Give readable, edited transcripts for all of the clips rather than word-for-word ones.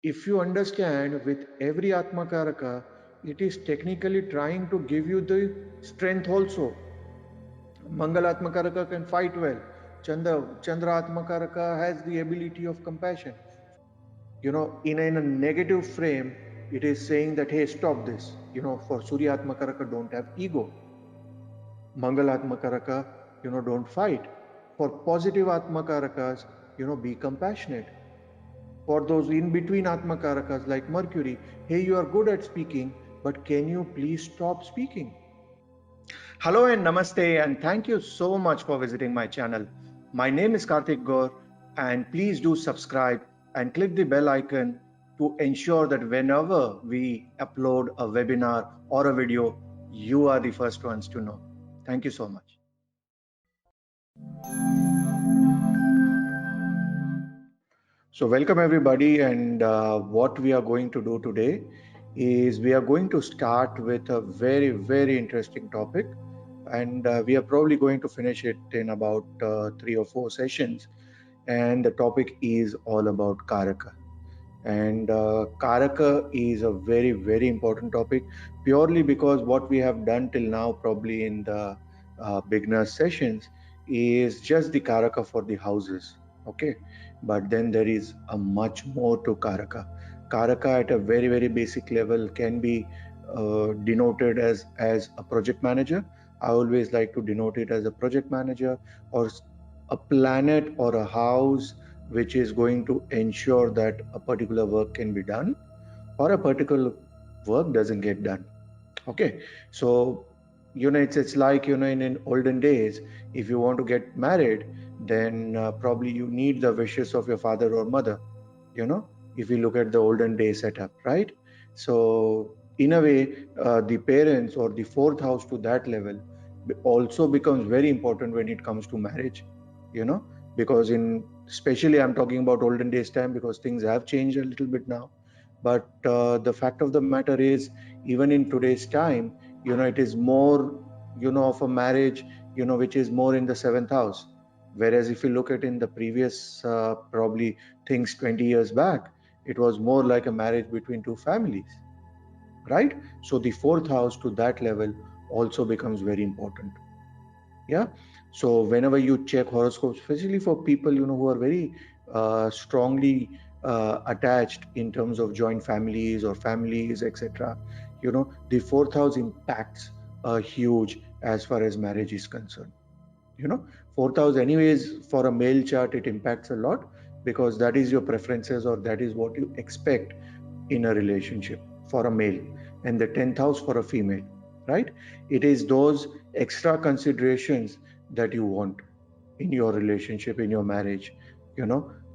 if you understand, with every Atmakaraka, it is technically trying to give you the strength also. Mangalatmakaraka can fight well. Chandra Atmakaraka has the ability of compassion. In a negative frame, it is saying that, hey, stop this. For Surya Atmakaraka, don't have ego. Mangalatmakaraka, don't fight. For positive Atmakarakas, be compassionate. For those in between Atmakarakas like Mercury, hey, you are good at speaking, but can you please stop speaking? Hello and namaste, and thank you so much for visiting my channel. My name is Karthik Gaur, and please do subscribe and click the bell icon to ensure that whenever we upload a webinar or a video, you are the first ones to know. Thank you so much. So welcome everybody, and what we are going to do today is we are going to start with a very, very interesting topic, and we are probably going to finish it in about 3 or 4 sessions. And the topic is all about Karaka. And Karaka is a very, very important topic, purely because what we have done till now, probably in the beginner sessions, is just the Karaka for the houses. Okay, but then there is a much more to Karaka. Karaka at a very, very basic level can be denoted as a project manager. I always like to denote it as a project manager, or a planet or a house which is going to ensure that a particular work can be done or a particular work doesn't get done. Okay, so it's like in olden days, if you want to get married, then probably you need the wishes of your father or mother, if you look at the olden day setup, right? So in a way, the parents or the fourth house to that level also becomes very important when it comes to marriage, because especially I'm talking about olden days time, because things have changed a little bit now. But the fact of the matter is, even in today's time, it is more of a marriage which is more in the seventh house. Whereas if you look at in the previous probably things 20 years back, it was more like a marriage between two families, right? So the fourth house to that level also becomes very important. Yeah. So whenever you check horoscopes, especially for people who are very strongly attached in terms of joint families or families, etc., the fourth house impacts huge as far as marriage is concerned. Fourth house, anyways, for a male chart, it impacts a lot, because that is your preferences, or that is what you expect in a relationship for a male, and the 10th house for a female, right? It is those extra considerations that you want in your relationship, in your marriage.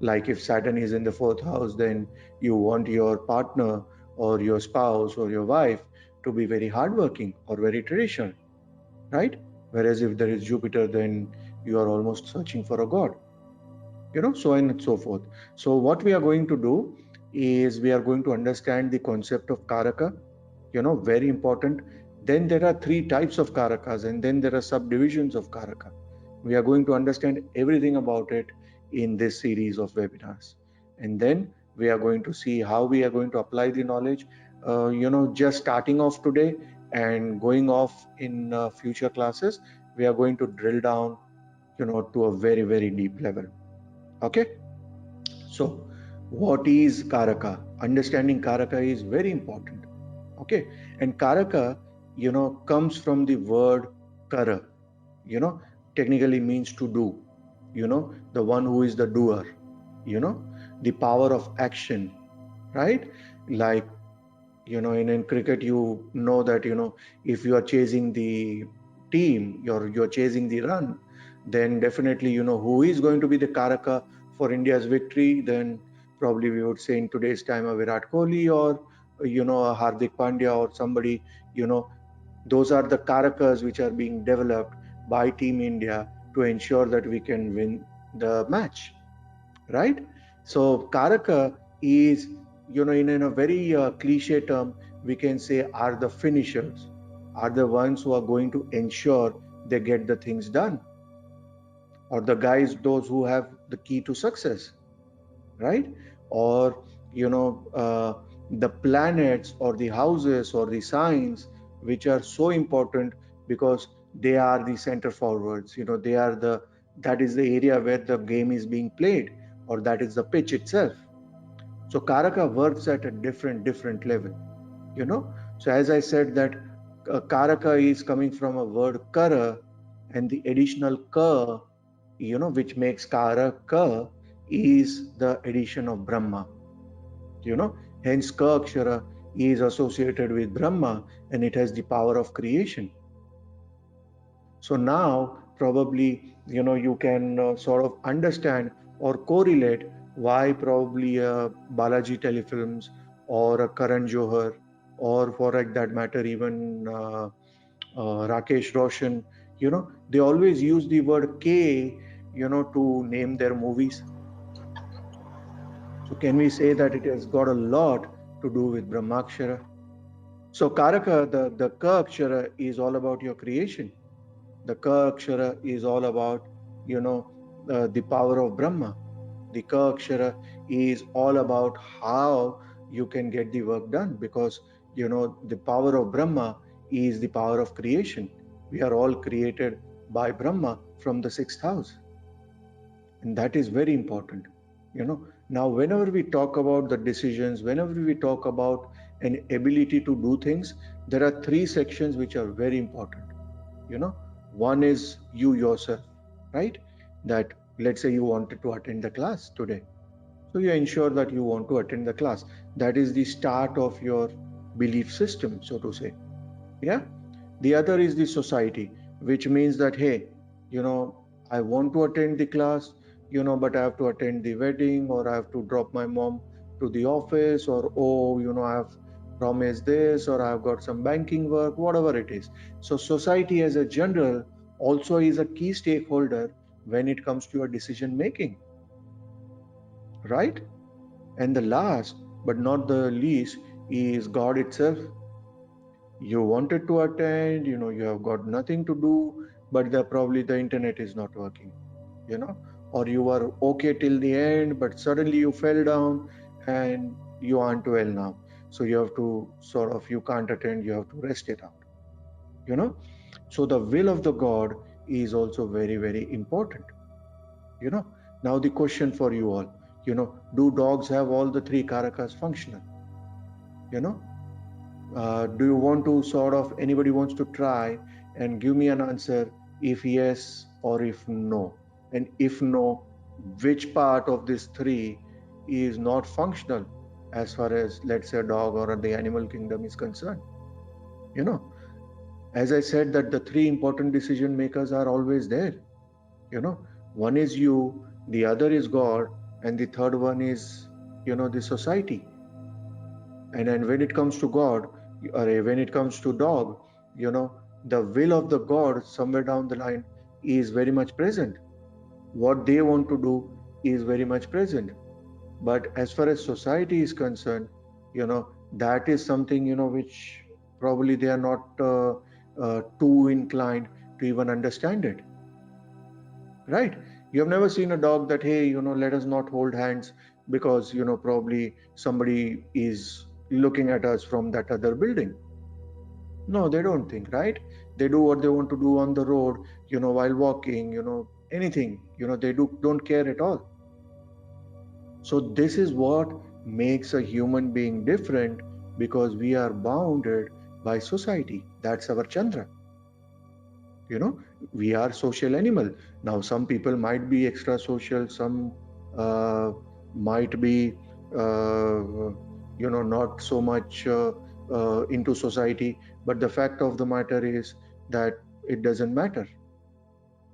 Like if Saturn is in the fourth house, then you want your partner or your spouse or your wife to be very hardworking or very traditional, right? Whereas if there is Jupiter, then you are almost searching for a god, so on and so forth. So what we are going to do is we are going to understand the concept of Karaka, very important. Then there are 3 types of Karakas, and then there are subdivisions of Karaka. We are going to understand everything about it in this series of webinars. And then we are going to see how we are going to apply the knowledge, just starting off today and going off in future classes. We are going to drill down, to a very, very deep level. Okay. So what is Karaka? Understanding Karaka is very important. Okay. And Karaka, comes from the word Kara, technically means to do, the one who is the doer, the power of action, right? Like, in cricket, that, if you are chasing the team, you're chasing the run, then definitely, who is going to be the Karaka for India's victory, then probably we would say in today's time a Virat Kohli, or a Hardik Pandya, or somebody. Those are the Karakas which are being developed by Team India to ensure that we can win the match, right? So Karaka is, in a very cliche term, we can say are the finishers, are the ones who are going to ensure they get the things done, or the guys, those who have the key to success, right? Or the planets or the houses or the signs which are so important because they are the center forwards. They are that is the area where the game is being played, or that is the pitch itself. So Karaka works at a different level. So as I said that Karaka is coming from a word Kara, and the additional Ka, which makes Karaka, is the addition of Brahma. Hence Ka Akshara is associated with Brahma, and it has the power of creation. So now probably you can sort of understand or correlate why probably Balaji Telefilms or a Karan Johar, or for like that matter even Rakesh Roshan, they always use the word K, to name their movies. So can we say that it has got a lot to do with Brahmakshara? So Karaka, the Ka Akshara is all about your creation. The Ka Akshara is all about, the power of Brahma. The Ka Akshara is all about how you can get the work done, because, the power of Brahma is the power of creation. We are all created by Brahma from the sixth house. And that is very important. Now, whenever we talk about the decisions, whenever we talk about an ability to do things, there are three sections which are very important. One is you yourself, right? That, let's say you wanted to attend the class today, so you ensure that you want to attend the class. That is the start of your belief system, so to say. Yeah. The other is the society, which means that, hey, I want to attend the class, but I have to attend the wedding, or I have to drop my mom to the office, or, oh, I have promised this, or I've got some banking work, whatever it is. So society as a general also is a key stakeholder when it comes to your decision making, right? And the last but not the least is God itself. You wanted to attend, you have got nothing to do, but probably the internet is not working, or you were okay till the end, but suddenly you fell down and you aren't well now. So you have to you can't attend, you have to rest it out, So the will of the God is also very important, Now the question for you all, do dogs have all the three karakas functional? Do you want to anybody wants to try and give me an answer if yes or if no? And if no, which part of these three is not functional as far as, let's say, a dog or the animal kingdom is concerned? As I said, that the three important decision makers are always there. One is you, the other is God, and the third one is, the society. And then when it comes to God, or when it comes to dog, the will of the God somewhere down the line is very much present. What they want to do is very much present. But as far as society is concerned, that is something, which probably they are not too inclined to even understand it. Right? You have never seen a dog that, hey, let us not hold hands because, probably somebody is looking at us from that other building. No, they don't think, right? They do what they want to do on the road, while walking, anything, they don't care at all. So this is what makes a human being different, because we are bounded by society. That's our Chandra. We are social animal. Now, some people might be extra social, some might be, not so much into society. But the fact of the matter is that it doesn't matter.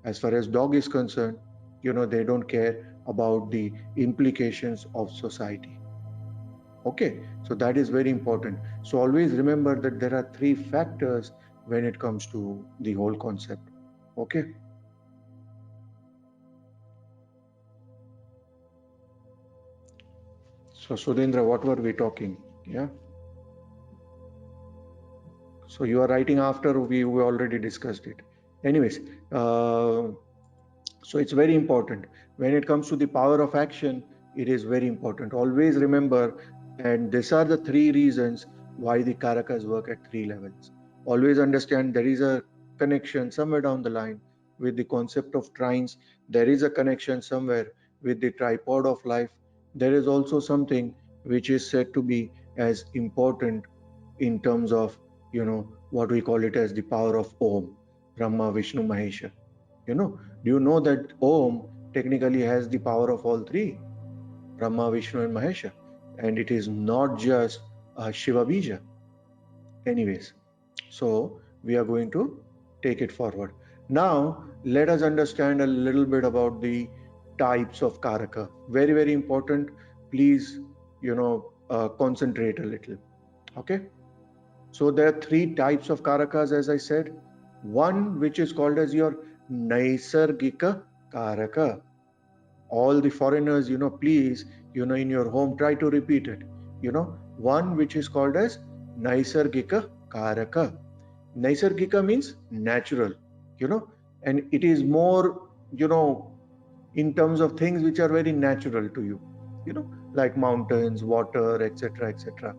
As far as dog is concerned, they don't care about the implications of society. Okay, so that is very important. So always remember that there are three factors when it comes to the whole concept. Okay. So Sudhendra, what were we talking? Yeah. So you are writing after we already discussed it. Anyways, so it's very important when it comes to the power of action. it is very important. Always remember, and these are the three reasons why the karakas work at three levels. Always understand there is a connection somewhere down the line with the concept of trines. There is a connection somewhere with the tripod of life. There is also something which is said to be as important in terms of, what we call it as the power of Om, Brahma, Vishnu, Mahesha. Do you know that Om technically has the power of all three, Brahma, Vishnu, and Mahesha? And it is not just a Shiva Bija. Anyways, so we are going to take it forward. Now, let us understand a little bit about the types of Karaka. Very, very important. Please, concentrate a little. Okay. So there are three types of Karakas, as I said. One which is called as your Naisargika Karaka. All the foreigners, please, in your home, try to repeat it. One which is called as Naisargika Karaka. Naisargika means natural, and it is more, in terms of things which are very natural to you, like mountains, water, etc., etc.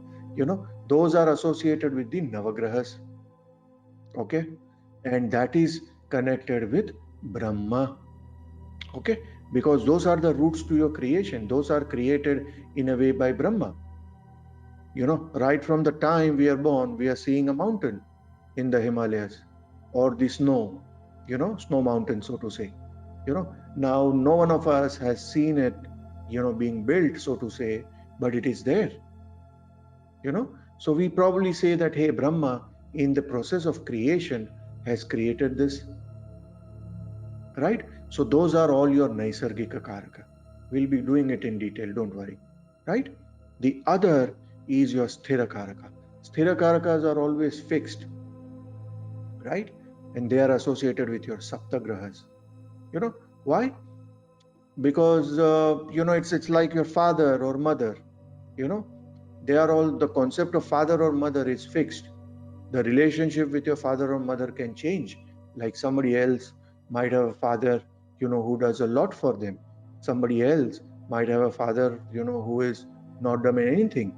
Those are associated with the Navagrahas. Okay, and that is connected with Brahma. Okay, because those are the roots to your creation. Those are created in a way by Brahma. Right from the time we are born, we are seeing a mountain in the Himalayas, or the snow, snow mountain, so to say. Now no one of us has seen it, being built, so to say, but it is there. So we probably say that, hey, Brahma, in the process of creation, has created this. Right? So those are all your Naisargika Karaka. We'll be doing it in detail, don't worry. Right? The other is your Sthira Karaka. Sthira Karakas are always fixed. Right? And they are associated with your Saptagrahas. Why? Because, it's like your father or mother. They are all, the concept of father or mother is fixed. The relationship with your father or mother can change. Like somebody else might have a father, who does a lot for them. Somebody else might have a father, who is not done anything.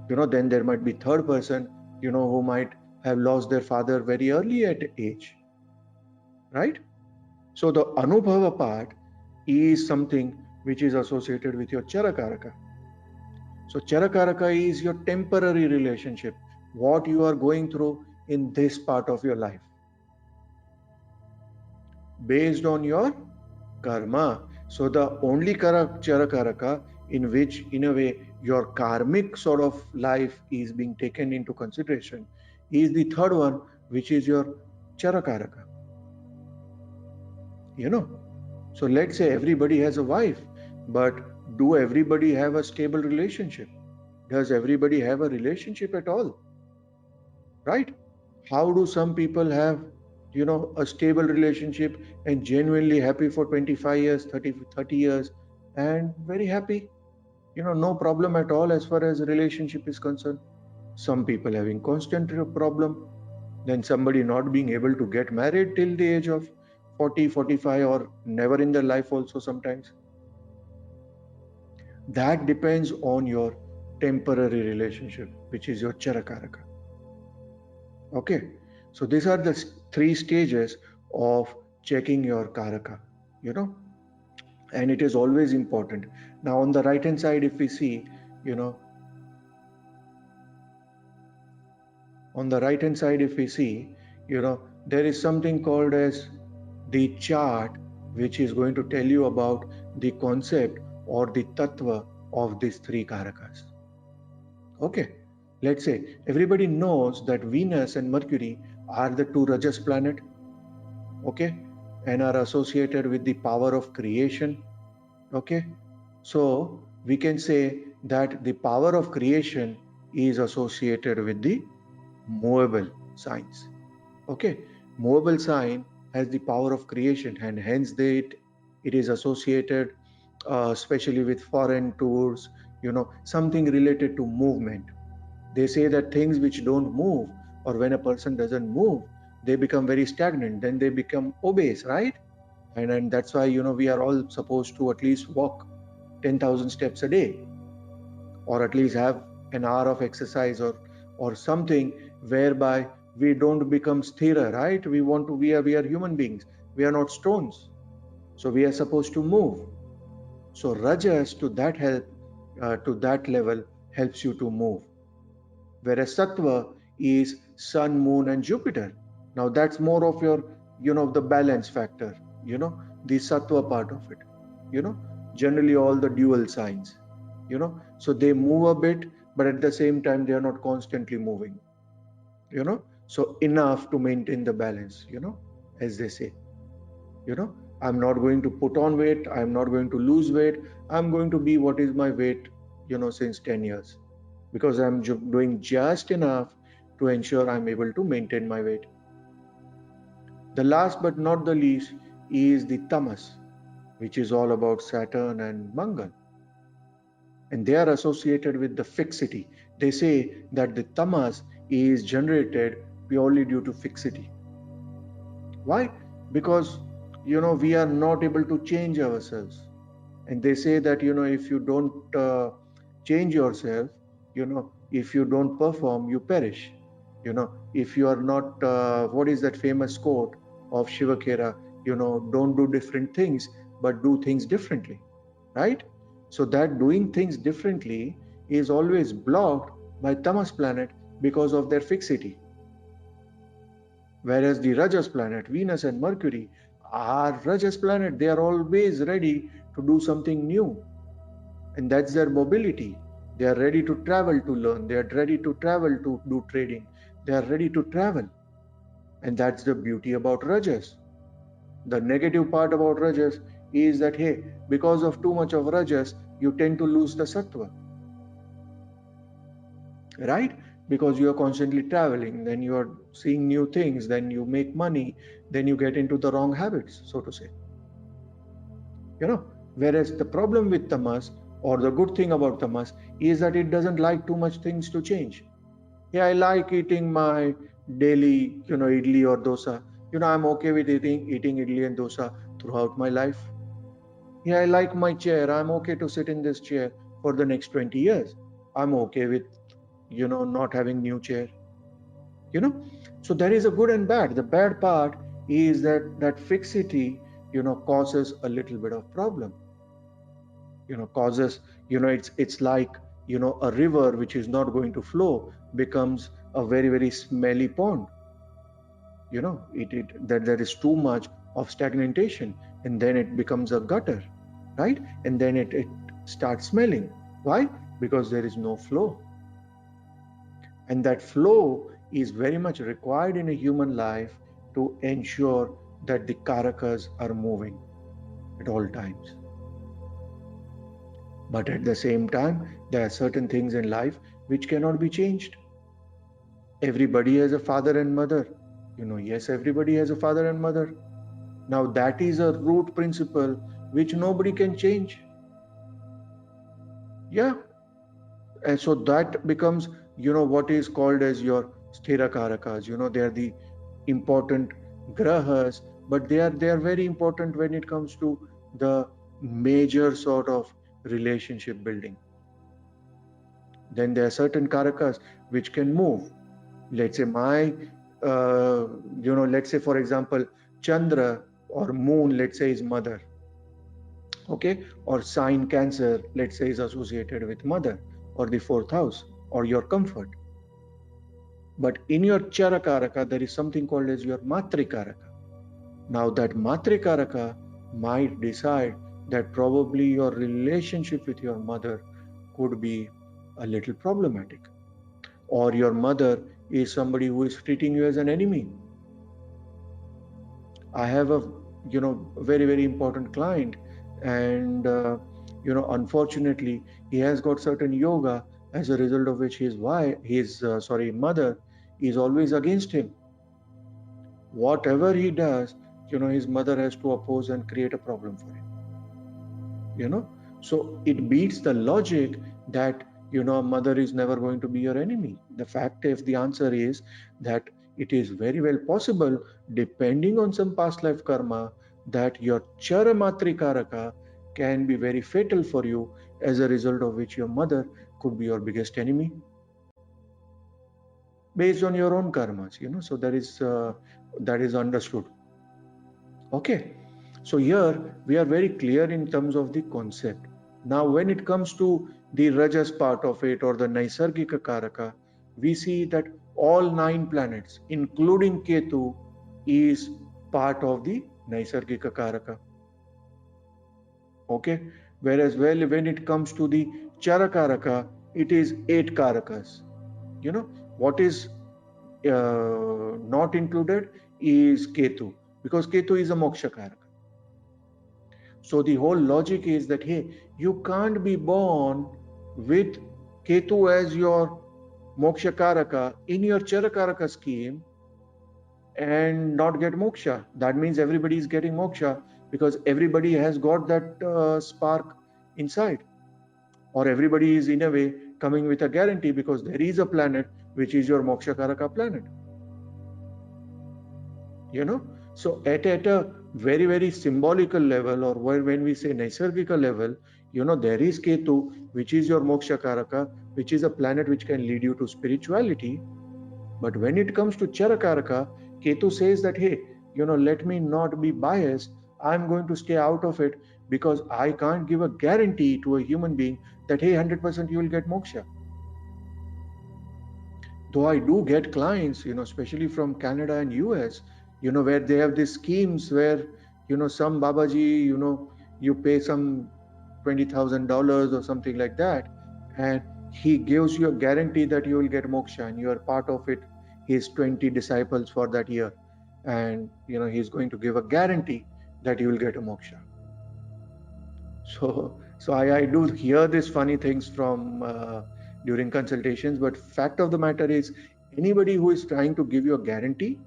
Then there might be third person, who might have lost their father very early at age. Right? So the Anubhava part is something which is associated with your Charakaraka. So Charakaraka is your temporary relationship, what you are going through in this part of your life, based on your karma. So the only Charakaraka in which, in a way, your karmic sort of life is being taken into consideration is the third one, which is your Charakaraka. So let's say everybody has a wife, but do everybody have a stable relationship? Does everybody have a relationship at all? Right? How do some people have, a stable relationship and genuinely happy for 25 years, 30 years, and very happy, no problem at all as far as relationship is concerned? Some people having constant problem, then somebody not being able to get married till the age of 40, 45, or never in their life also sometimes. That depends on your temporary relationship, which is your Charakaraka. Okay, so these are the three stages of checking your Karaka, and it is always important. Now on the right hand side, if we see, on the right hand side, if we see, there is something called as the chart, which is going to tell you about the concept or the tattva of these three Karakas. Okay, let's say everybody knows that Venus and Mercury are the two Rajas planet, okay, and are associated with the power of creation. Okay, so we can say that the power of creation is associated with the movable signs. Okay, movable sign has the power of creation, and hence it is associated especially with foreign tours, something related to movement. They say that things which don't move, or when a person doesn't move, they become very stagnant, then they become obese, right? And that's why, we are all supposed to at least walk 10,000 steps a day, or at least have an hour of exercise, or something whereby we don't become sthira, right? We are human beings. We are not stones. So we are supposed to move. So rajas to that level helps you to move. Whereas sattva is sun, moon, and Jupiter. Now that's more of your, the balance factor, the sattva part of it, generally all the dual signs, so they move a bit, but at the same time they are not constantly moving, so enough to maintain the balance, as they say, I'm not going to put on weight, I'm not going to lose weight, I'm going to be what is my weight, since 10 years, because I'm doing just enough to ensure I'm able to maintain my weight. The last but not the least is the tamas, which is all about Saturn and Mangal. And they are associated with the fixity. They say that the tamas is generated purely due to fixity. Why? Because, we are not able to change ourselves. And they say that, if you don't change yourself, if you don't perform, you perish. If you are not, what is that famous quote of Shivakera, don't do different things, but do things differently, right? So that doing things differently is always blocked by Tamas planet because of their fixity. Whereas the Rajas planet, Venus and Mercury, are Rajas planet. They are always ready to do something new. And that's their mobility. They are ready to travel to learn. They are ready to travel to do trading. They are ready to travel. And that's the beauty about Rajas. The negative part about Rajas is that, hey, because of too much of Rajas, you tend to lose the Sattva. Right? Because you are constantly traveling, then you are seeing new things, then you make money, then you get into the wrong habits, so to say. Whereas the problem with tamas, or the good thing about tamas, is that it doesn't like too much things to change. Yeah, I like eating my daily, idli or dosa. I'm okay with eating idli and dosa throughout my life. Yeah, I like my chair. I'm okay to sit in this chair for the next 20 years. I'm okay with, not having new chair. So there is a good and bad. The bad part is that fixity, causes a little bit of problem. Causes, it's like, a river which is not going to flow becomes a very, very smelly pond. That there is too much of stagnation, and then it becomes a gutter, right? And then it starts smelling. Why? Because there is no flow. And that flow is very much required in a human life to ensure that the karakas are moving at all times. But at the same time, there are certain things in life which cannot be changed. Everybody has a father and mother. Yes, everybody has a father and mother. Now that is a root principle which nobody can change. Yeah. And so that becomes, what is called as your sthira karakas. They are the important grahas, but they are very important when it comes to the major sort of relationship building. Then there are certain karakas which can move. Let's say let's say for example, Chandra or Moon, let's say, is mother. Okay, or sign Cancer, let's say, is associated with mother or the fourth house or your comfort. But in your Charakaraka, there is something called as your Matrikaraka. Now that Matrikaraka might decide that probably your relationship with your mother could be a little problematic, or your mother is somebody who is treating you as an enemy. I have a very, very important client, and unfortunately he has got certain yoga, as a result of which his mother is always against him. Whatever he does, his mother has to oppose and create a problem for him. So it beats the logic that a mother is never going to be your enemy. The answer is that it is very well possible, depending on some past life karma, that your Chara Matrikaraka can be very fatal for you, as a result of which your mother could be your biggest enemy based on your own karmas, so that is understood. Okay, so here we are very clear in terms of the concept. Now when it comes to the rajas part of it, or the naisargika karaka, we see that all 9 planets including Ketu is part of the naisargika karaka. Okay, whereas when it comes to the charakaraka, it is 8 karakas. What is not included is Ketu, because Ketu is a moksha karaka. So the whole logic is that, hey, you can't be born with Ketu as your moksha karaka in your charakaraka scheme and not get moksha. That means everybody is getting moksha because everybody has got that spark inside, or everybody is in a way coming with a guarantee because there is a planet which is your moksha karaka planet. So at a very, very symbolical level, or when we say naisargika level, there is Ketu, which is your moksha karaka, which is a planet which can lead you to spirituality. But when it comes to charakaraka, Ketu says that, hey, let me not be biased. I'm going to stay out of it because I can't give a guarantee to a human being that, hey, 100% you will get moksha. Though I do get clients, especially from Canada and US, where they have these schemes where, some Babaji, you pay some $20,000 or something like that, and he gives you a guarantee that you will get moksha and you are part of it, his 20 disciples for that year. And, he's going to give a guarantee that you will get a moksha. So I do hear these funny things from during consultations, but fact of the matter is, anybody who is trying to give you a guarantee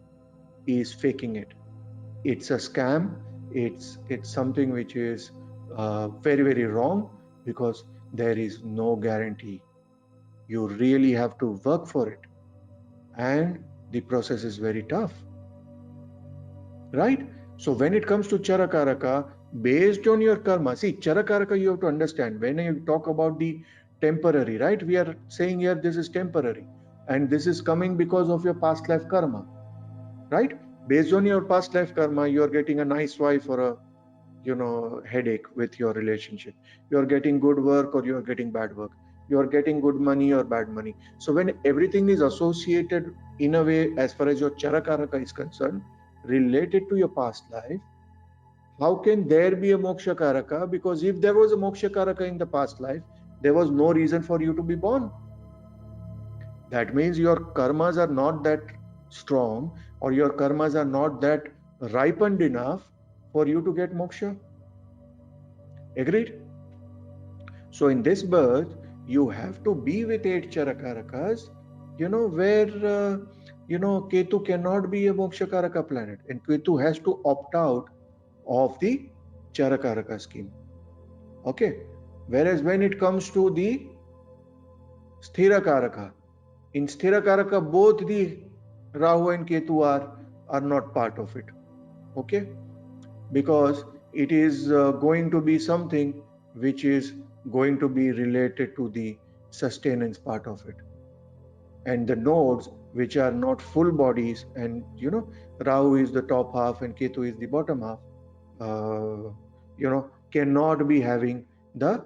is faking it. It's a scam. It's something which is very, very wrong, because there is no guarantee. You really have to work for it, and the process is very tough, right? So when it comes to charakaraka, based on your karma, see, charakaraka, you have to understand, when you talk about the temporary, right, we are saying here this is temporary, and this is coming because of your past life karma, right? Based on your past life karma, you are getting a nice wife or a headache with your relationship. You are getting good work or you are getting bad work. You are getting good money or bad money. So when everything is associated in a way, as far as your charakaraka is concerned, related to your past life, how can there be a moksha karaka? Because if there was a moksha karaka in the past life, there was no reason for you to be born. That means your karmas are not that strong, or your karmas are not that ripened enough for you to get moksha. Agreed? So in this birth, you have to be with 8 charakarakas, where Ketu cannot be a moksha karaka planet, and Ketu has to opt out of the charakaraka scheme. Okay, whereas when it comes to the sthira karaka, in sthira karaka, both the Rahu and Ketu are not part of it. Okay, because it is going to be something which is going to be related to the sustenance part of it, and the nodes which are not full bodies, and Rahu is the top half and Ketu is the bottom half, cannot be having the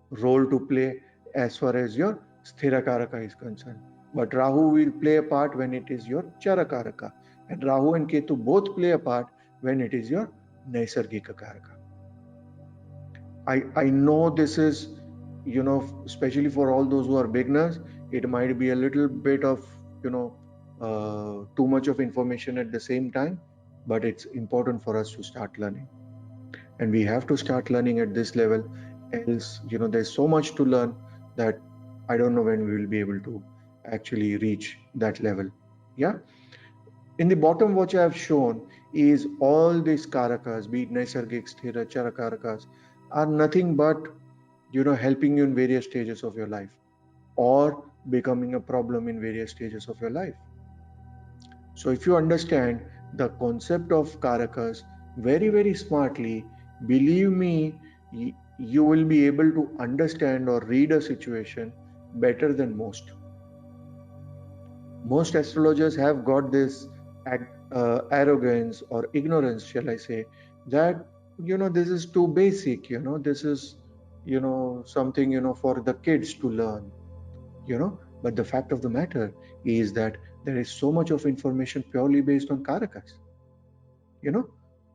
role to play as far as your sthira karaka is concerned. But Rahu will play a part when it is your charakaraka, and Rahu and Ketu both play a part when it is your naisargika karaka. I know this is, especially for all those who are beginners, it might be a little bit of, too much of information at the same time, but it's important for us to start learning. And we have to start learning at this level, else, there's so much to learn that I don't know when we will be able to actually reach that level. Yeah. In the bottom, what I have shown is all these karakas, be it naisargik, sthira, charakarakas, are nothing but, helping you in various stages of your life, or becoming a problem in various stages of your life. So if you understand the concept of karakas very, very smartly, believe me, you will be able to understand or read a situation better than most. Most astrologers have got this arrogance or ignorance, shall I say, that this is too basic. This is something for the kids to learn. But the fact of the matter is that there is so much of information purely based on karakas.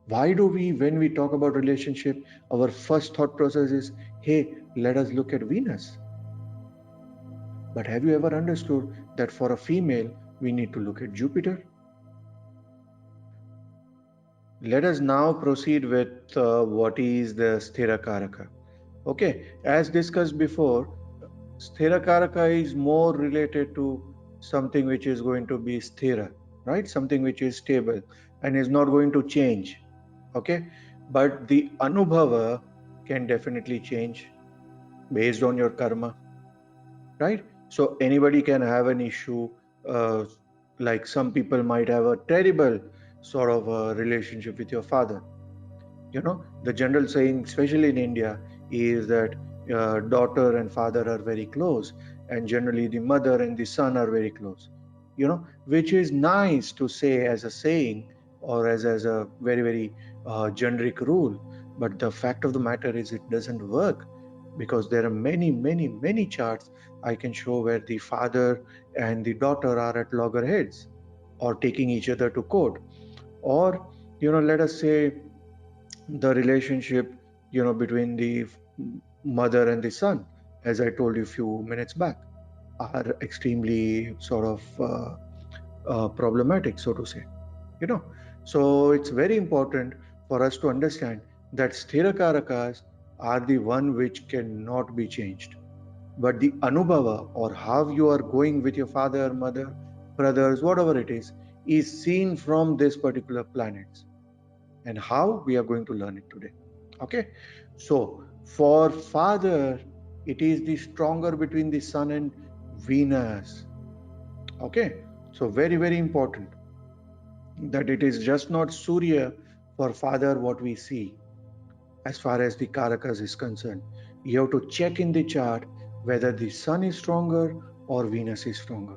Why do we, when we talk about relationship, our first thought process is, hey, let us look at Venus. But have you ever understood that for a female we need to look at Jupiter? Let us now proceed with what is the Sthira Karaka. Okay, as discussed before, Sthira Karaka is more related to something which is going to be sthira, right? Something which is stable and is not going to change. Okay, but the Anubhava can definitely change based on your karma, right? So anybody can have an issue, like some people might have a terrible sort of a relationship with your father. The general saying, especially in India, is that daughter and father are very close, and generally the mother and the son are very close. Which is nice to say as a saying or as a very very generic rule, but the fact of the matter is it doesn't work, because there are many many many charts I can show where the father and the daughter are at loggerheads or taking each other to court, or let us say the relationship between the mother and the son, as I told you a few minutes back, are extremely sort of problematic, so to say. So it's very important for us to understand that sthira karakas are the one which cannot be changed, but the anubhava, or how you are going with your father, mother, brothers, whatever it is seen from this particular planets. And how, we are going to learn it today. Okay, so for father, it is the stronger between the sun and Venus. Okay, so very very important that it is just not Surya for father what we see. As far as the karakas is concerned, you have to check in the chart whether the sun is stronger or Venus is stronger,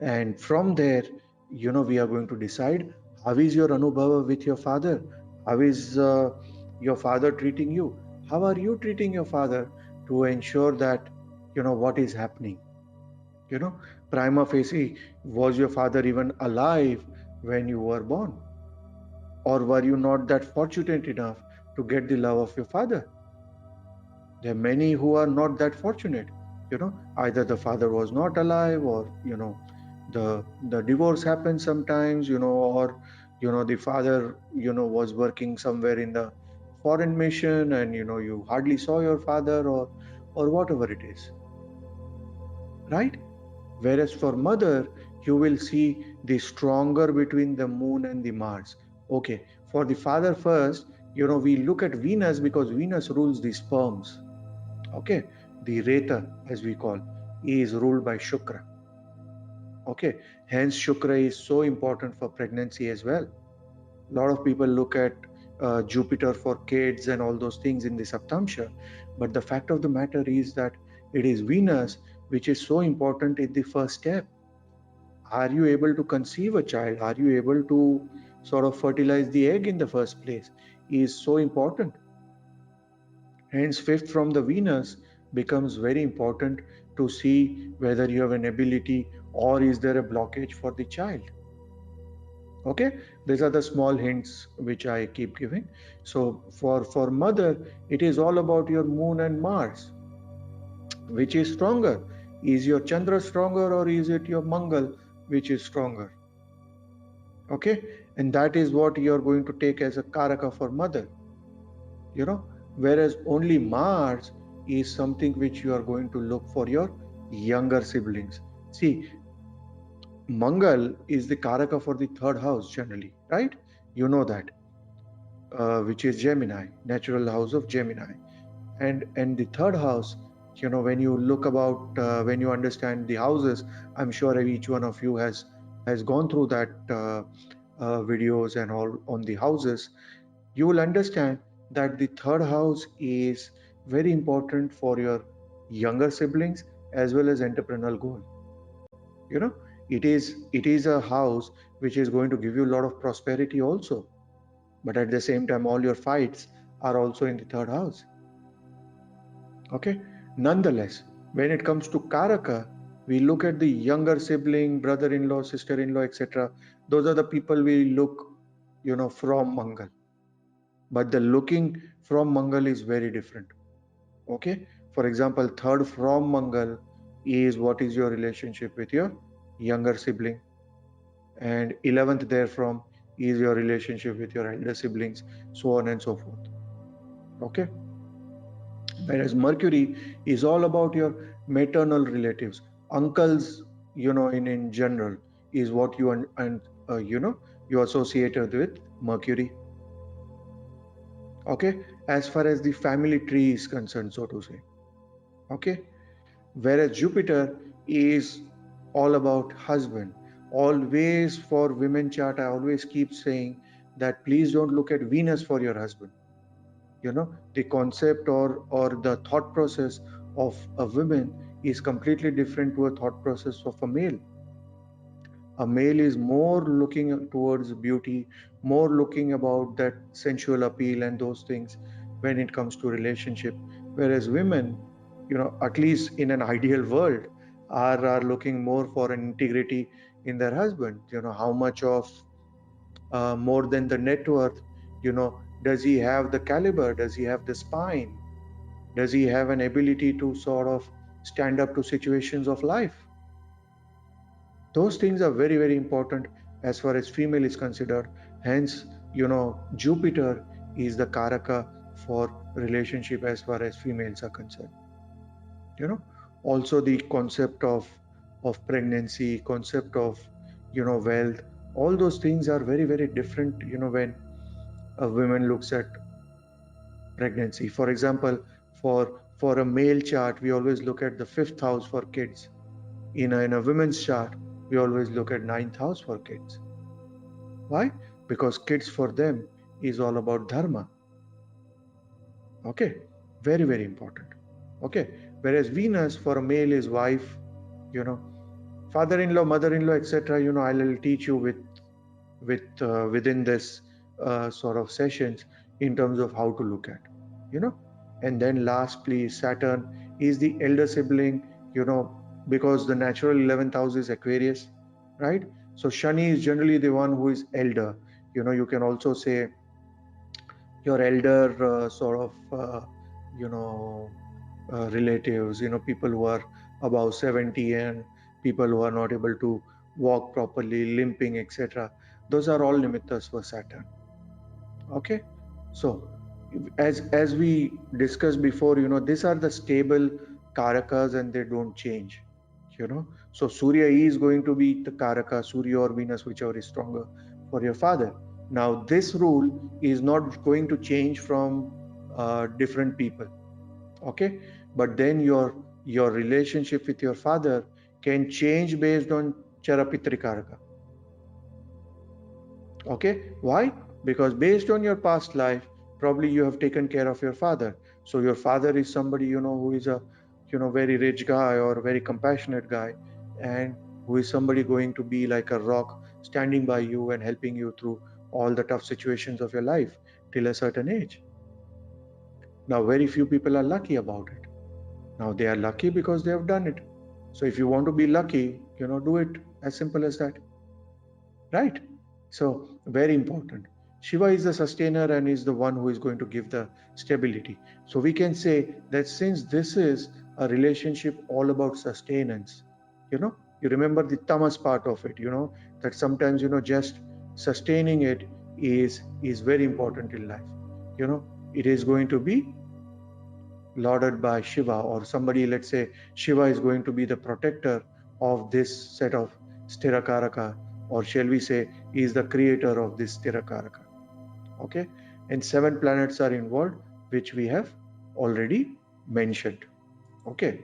and from there we are going to decide how is your anubhava with your father, how is your father treating you, how are you treating your father, to ensure that what is happening. Prima facie, was your father even alive when you were born, or were you not that fortunate enough to get the love of your father? There are many who are not that fortunate. Either the father was not alive, or the divorce happens sometimes, or the father was working somewhere in the foreign mission, and you hardly saw your father, or whatever it is, right? Whereas for mother, you will see the stronger between the moon and the Mars. Okay, for the father first, we look at Venus because Venus rules the sperms. Okay, the Reta, as we call, is ruled by Shukra. Okay, hence Shukra is so important for pregnancy as well. A lot of people look at Jupiter for kids and all those things in the Saptamsha, but the fact of the matter is that it is Venus which is so important in the first step. Are you able to conceive a child? Are you able to sort of fertilize the egg in the first place? Is so important. Hence, fifth from the Venus becomes very important to see whether you have an ability or is there a blockage for the child. Okay, these are the small hints which I keep giving. So for mother, it is all about your moon and Mars. Which is stronger? Is your Chandra stronger, or is it your Mangal which is stronger? Okay, and that is what you are going to take as a karaka for mother. Whereas only Mars is something which you are going to look for your younger siblings. See, Mangal is the karaka for the third house generally, right? You know that, which is Gemini, natural house of Gemini, and the third house. When you look about, when you understand the houses, I'm sure each one of you has gone through that videos and all on the houses. You will understand that the third house is very important for your younger siblings as well as entrepreneurial goal. You know, it is a house which is going to give you a lot of prosperity also, but at the same time all your fights are also in the third house. Okay, nonetheless, when it comes to Karaka, we look at the younger sibling, brother-in-law, sister-in-law, etc. Those are the people we look, from Mangal. But the looking from Mangal is very different. Okay, for example, third from Mangal is what is your relationship with your younger sibling, and 11th therefrom is your relationship with your elder siblings, so on and so forth. Okay, whereas Mercury is all about your maternal relatives, uncles, in general, is what you and you associated with Mercury. Okay, as far as the family tree is concerned, so to say. Okay, whereas Jupiter is all about husband. Always for women chart, I always keep saying that please don't look at Venus for your husband. The concept or the thought process of a woman is completely different to a thought process of a male. A male is more looking towards beauty, more looking about that sensual appeal and those things when it comes to relationship, whereas women, at least in an ideal world, are looking more for an integrity in their husband. How much of more than the net worth, does he have the caliber, does he have the spine, does he have an ability to sort of stand up to situations of life? Those things are very, very important as far as female is considered. Hence, Jupiter is the Karaka for relationship as far as females are concerned. Also the concept of pregnancy, concept of wealth, all those things are very, very different. When a woman looks at pregnancy, for example, for a male chart, we always look at the fifth house for kids. In a women's chart, we always look at ninth house for kids. Why? Because kids for them is all about dharma. Okay, very, very important. Okay, whereas Venus for a male is wife, you know, father-in-law, mother-in-law, etc. I'll teach you within this sort of sessions in terms of how to look at, you know. And then lastly, Saturn is the elder sibling, because the natural 11th house is Aquarius, right? So Shani is generally the one who is elder. You can also say your elder sort of relatives, people who are above 70 and people who are not able to walk properly, limping, etc. Those are all nimittas for Saturn. Okay, so as we discussed before, these are the stable karakas and they don't change. So Surya is going to be the karaka, Surya or Venus, whichever is stronger for your father. Now this rule is not going to change from different people. Okay, but then your relationship with your father can change based on Charapitri karaka. Okay, why? Because based on your past life, probably you have taken care of your father. So your father is somebody who is a very rich guy or a very compassionate guy, and who is somebody going to be like a rock standing by you and helping you through all the tough situations of your life till a certain age. Now very few people are lucky about it. Now they are lucky because they have done it. So if you want to be lucky, do it, as simple as that, right? So very important. Shiva is the sustainer and is the one who is going to give the stability. So we can say that since this is a relationship all about sustenance, you remember the tamas part of it, that sometimes, just sustaining it is very important in life. It is going to be lauded by Shiva or somebody. Let's say Shiva is going to be the protector of this set of Stirakaraka, or shall we say, is the creator of this Stirakaraka. Okay, and 7 planets are involved, which we have already mentioned. Okay,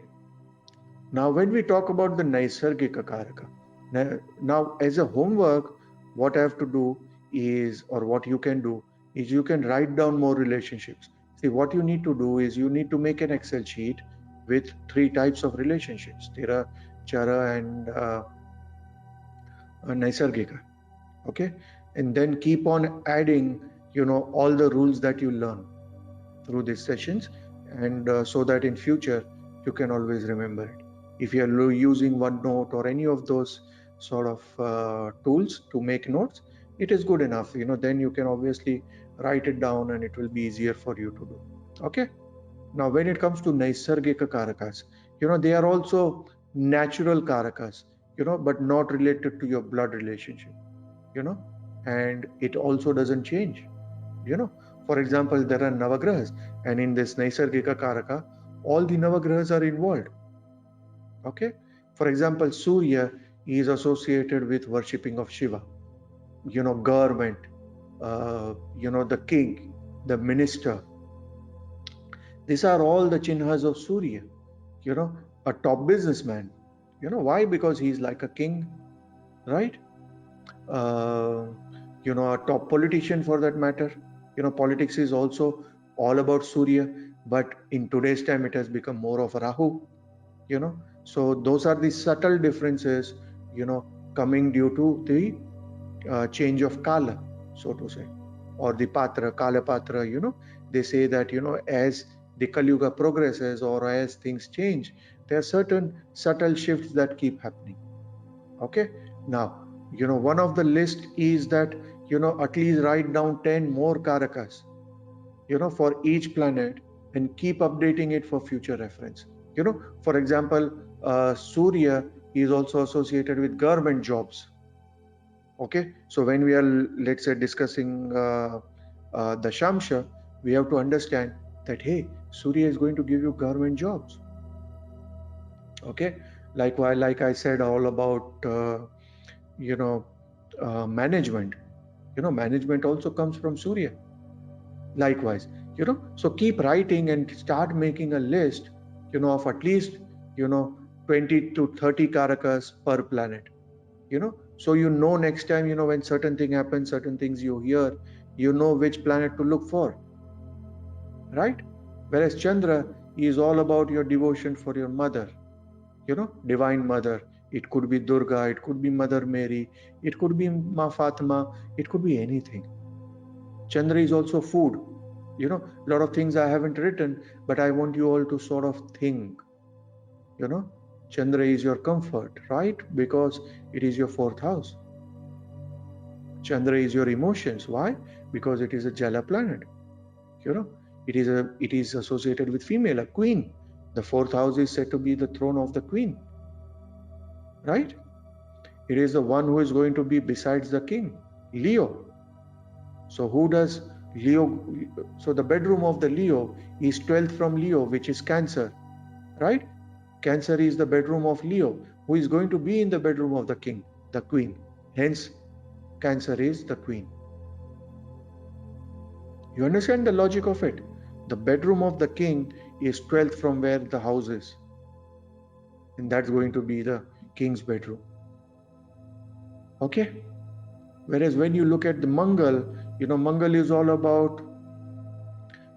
now when we talk about the Naisargika Karaka, now as a homework, what I have to do is, or what you can do is you can write down more relationships. See, what you need to do is you need to make an Excel sheet with 3 types of relationships: Tira, Chara, and Naisargika. Okay, and then keep on adding, all the rules that you learn through these sessions, and so that in future you can always remember it. If you are using OneNote or any of those sort of tools to make notes, it is good enough. Then you can obviously write it down and it will be easier for you to do. Okay. Now, when it comes to Naisargika Karakas, they are also natural Karakas, but not related to your blood relationship, and it also doesn't change. For example, there are Navagrahas, and in this Naisargika Karaka, all the Navagrahas are involved. Okay. For example, Surya is associated with worshipping of Shiva, government, the king, the minister. These are all the chinhas of Surya, a top businessman. Why? Because he's like a king, right? A top politician for that matter. Politics is also all about Surya, but in today's time it has become more of a Rahu. So those are the subtle differences, coming due to the change of Kala, so to say, or the Patra, Kala Patra. They say that as the Kali Yuga progresses or as things change, there are certain subtle shifts that keep happening. Okay. Now, one of the list is that at least write down 10 more Karakas, for each planet, and keep updating it for future reference. For example, Surya is also associated with government jobs. Okay, so when we are, let's say, discussing the Shamsha, we have to understand that, hey, Surya is going to give you government jobs. Okay, like I said, all about management. Management also comes from Surya. Likewise, so keep writing and start making a list, of at least 20 to 30 Karakas per planet. So next time, when certain thing happens, certain things you hear, which planet to look for, right? Whereas Chandra is all about your devotion for your mother, divine mother. It could be Durga, it could be Mother Mary, it could be Ma Fatima, it could be anything. Chandra is also food. A lot of things I haven't written, but I want you all to sort of think. Chandra is your comfort, right? Because it is your 4th house. Chandra is your emotions. Why? Because it is a Jala planet. It is associated with female, a queen. The 4th house is said to be the throne of the queen, right? It is the one who is going to be besides the king, Leo. So who does Leo? So the bedroom of the Leo is 12th from Leo, which is Cancer, right? Cancer is the bedroom of Leo, who is going to be in the bedroom of the king, the queen. Hence, Cancer is the queen. You understand the logic of it? The bedroom of the king is 12th from where the house is. And that's going to be the king's bedroom. Okay? Whereas when you look at the Mangal, Mangal is all about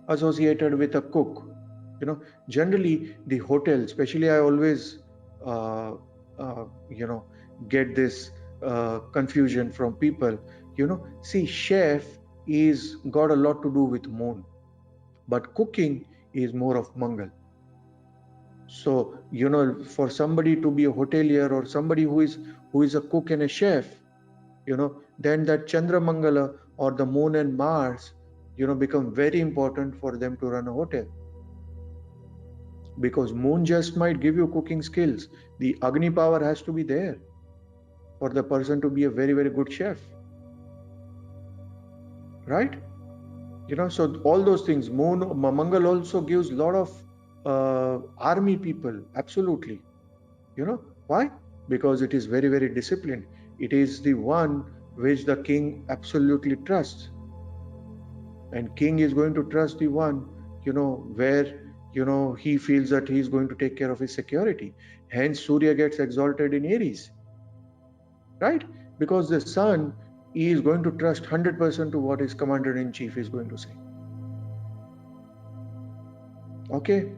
associated with a cook. Generally the hotel, especially I always, get this confusion from people. See, chef is got a lot to do with moon, but cooking is more of Mangal. So, for somebody to be a hotelier or somebody who is a cook and a chef, then that Chandra Mangala or the moon and Mars, become very important for them to run a hotel. Because moon just might give you cooking skills. The Agni power has to be there for the person to be a very, very good chef. Right? So all those things, Mangal also gives a lot of army people, absolutely. Why? Because it is very, very disciplined. It is the one which the king absolutely trusts. And king is going to trust the one, where, he feels that he is going to take care of his security. Hence, Surya gets exalted in Aries. Right? Because the sun he is going to trust 100% to what his commander-in-chief is going to say. Okay,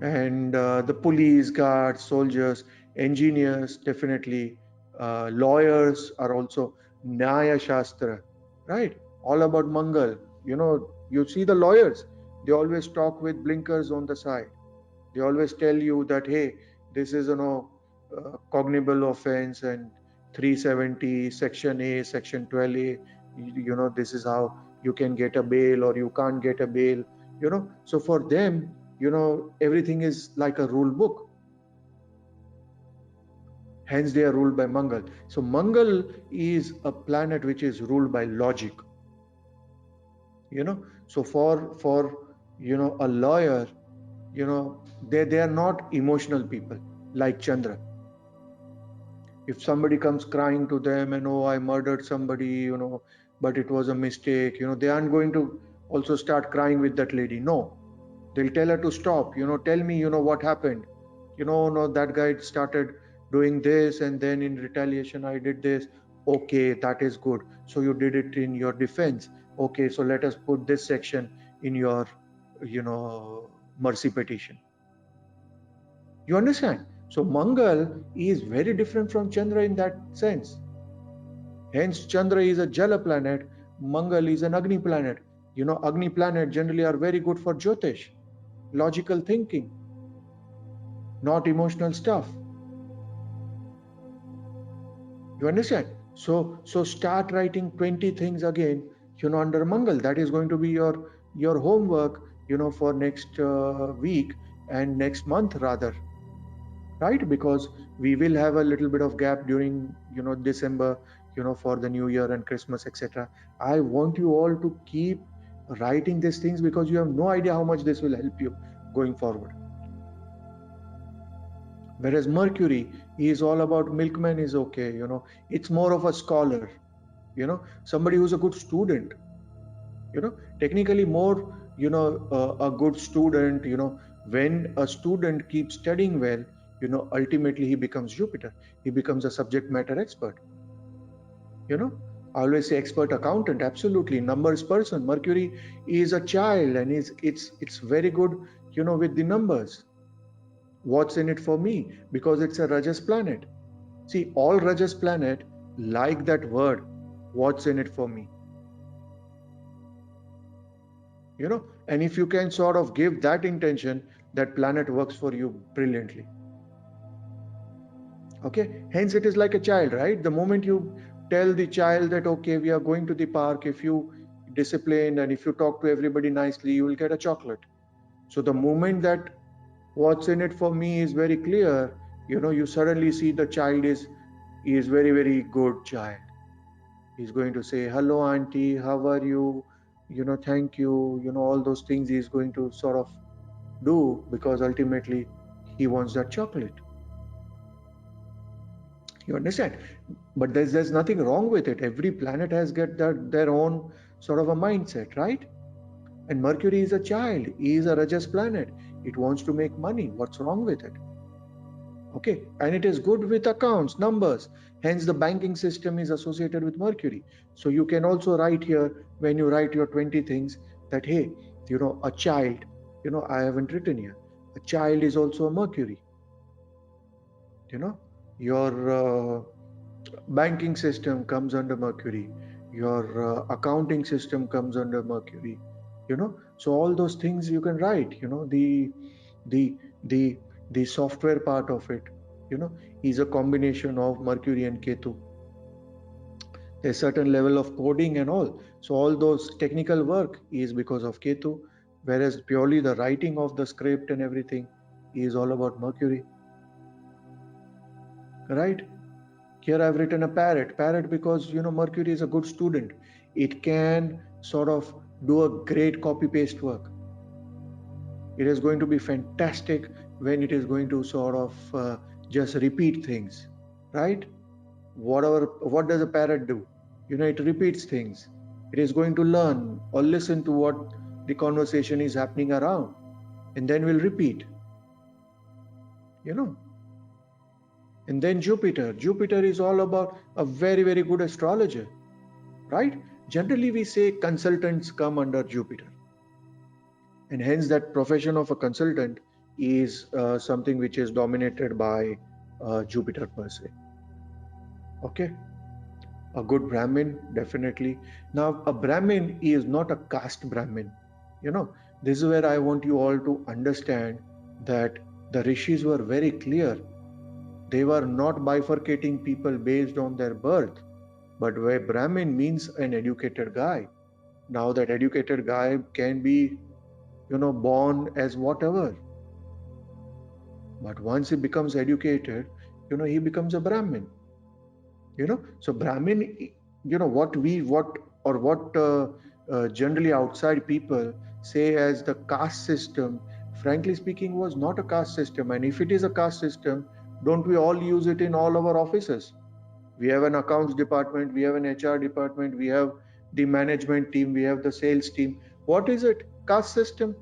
and the police, guards, soldiers, engineers, definitely, lawyers are also Nyaya Shastra, right? All about Mangal. You see the lawyers, they always talk with blinkers on the side. They always tell you that, hey, this is cognizable offense and 370 section A, section 12A. This is how you can get a bail or you can't get a bail. So for them, everything is like a rule book. Hence they are ruled by Mangal. So Mangal is a planet which is ruled by logic. So for a lawyer, they are not emotional people like Chandra. If somebody comes crying to them and, oh, I murdered somebody, but it was a mistake, they aren't going to also start crying with that lady. No, they'll tell her to stop, tell me, what happened. No, that guy started doing this and then in retaliation I did this. Okay, that is good. So you did it in your defense. Okay, so let us put this section in your, mercy petition. You understand? So Mangal is very different from Chandra in that sense. Hence, Chandra is a Jala planet, Mangal is an Agni planet. Agni planet generally are very good for Jyotish, logical thinking, not emotional stuff. You understand? So start writing 20 things again, under Mangal. That is going to be your homework, for next week and next month rather. Right? Because we will have a little bit of gap during, December, for the New Year and Christmas, etc. I want you all to keep writing these things because you have no idea how much this will help you going forward. Whereas Mercury is all about milkman is okay, it's more of a scholar, somebody who's a good student, technically more, a good student, when a student keeps studying well, ultimately he becomes Jupiter. He becomes a subject matter expert. I always say expert accountant, absolutely. Numbers person. Mercury is a child and it's very good, with the numbers. What's in it for me? Because it's a Rajas planet. See, all Rajas planet like that word, what's in it for me? And if you can sort of give that intention, that planet works for you brilliantly. Okay, hence it is like a child, right? The moment you tell the child that, okay, we are going to the park, if you discipline and if you talk to everybody nicely, you will get a chocolate. So the moment that what's in it for me is very clear, you suddenly see the child is very, very good child. He's going to say, hello auntie, how are you? Thank you, all those things he's going to sort of do because ultimately he wants that chocolate. You understand? But there's nothing wrong with it. Every planet has got their own sort of a mindset, right? And Mercury is a child. He is a Rajas planet. It wants to make money. What's wrong with it? Okay, and it is good with accounts, numbers. Hence the banking system is associated with Mercury. So you can also write here, when you write your 20 things, that, hey, a child, I haven't written here. A child is also a Mercury. Your banking system comes under Mercury. Your accounting system comes under Mercury. So all those things you can write. The software part of it, is a combination of Mercury and Ketu. There's certain level of coding and all. So all those technical work is because of Ketu, whereas purely the writing of the script and everything is all about Mercury. Right? Here I've written a parrot because Mercury is a good student. It can sort of do a great copy paste work. It is going to be fantastic when it is going to sort of just repeat things, right? What does a parrot do? It repeats things. It is going to learn or listen to what the conversation is happening around and then will repeat. And then Jupiter is all about a very, very good astrologer. right? Generally, we say consultants come under Jupiter, and hence that profession of a consultant is something which is dominated by Jupiter per se. Okay, a good Brahmin, definitely. Now, a Brahmin is not a caste Brahmin. You know, this is where I want you all to understand that the rishis were very clear. They were not bifurcating people based on their birth, but where Brahmin means an educated guy. Now, that educated guy can be, born as whatever, but once he becomes educated, he becomes a Brahmin. So Brahmin, what generally outside people say as the caste system, frankly speaking, was not a caste system. And if it is a caste system, don't we all use it in all our offices? We have an accounts department, we have an HR department, we have the management team, we have the sales team. What is it? Caste system?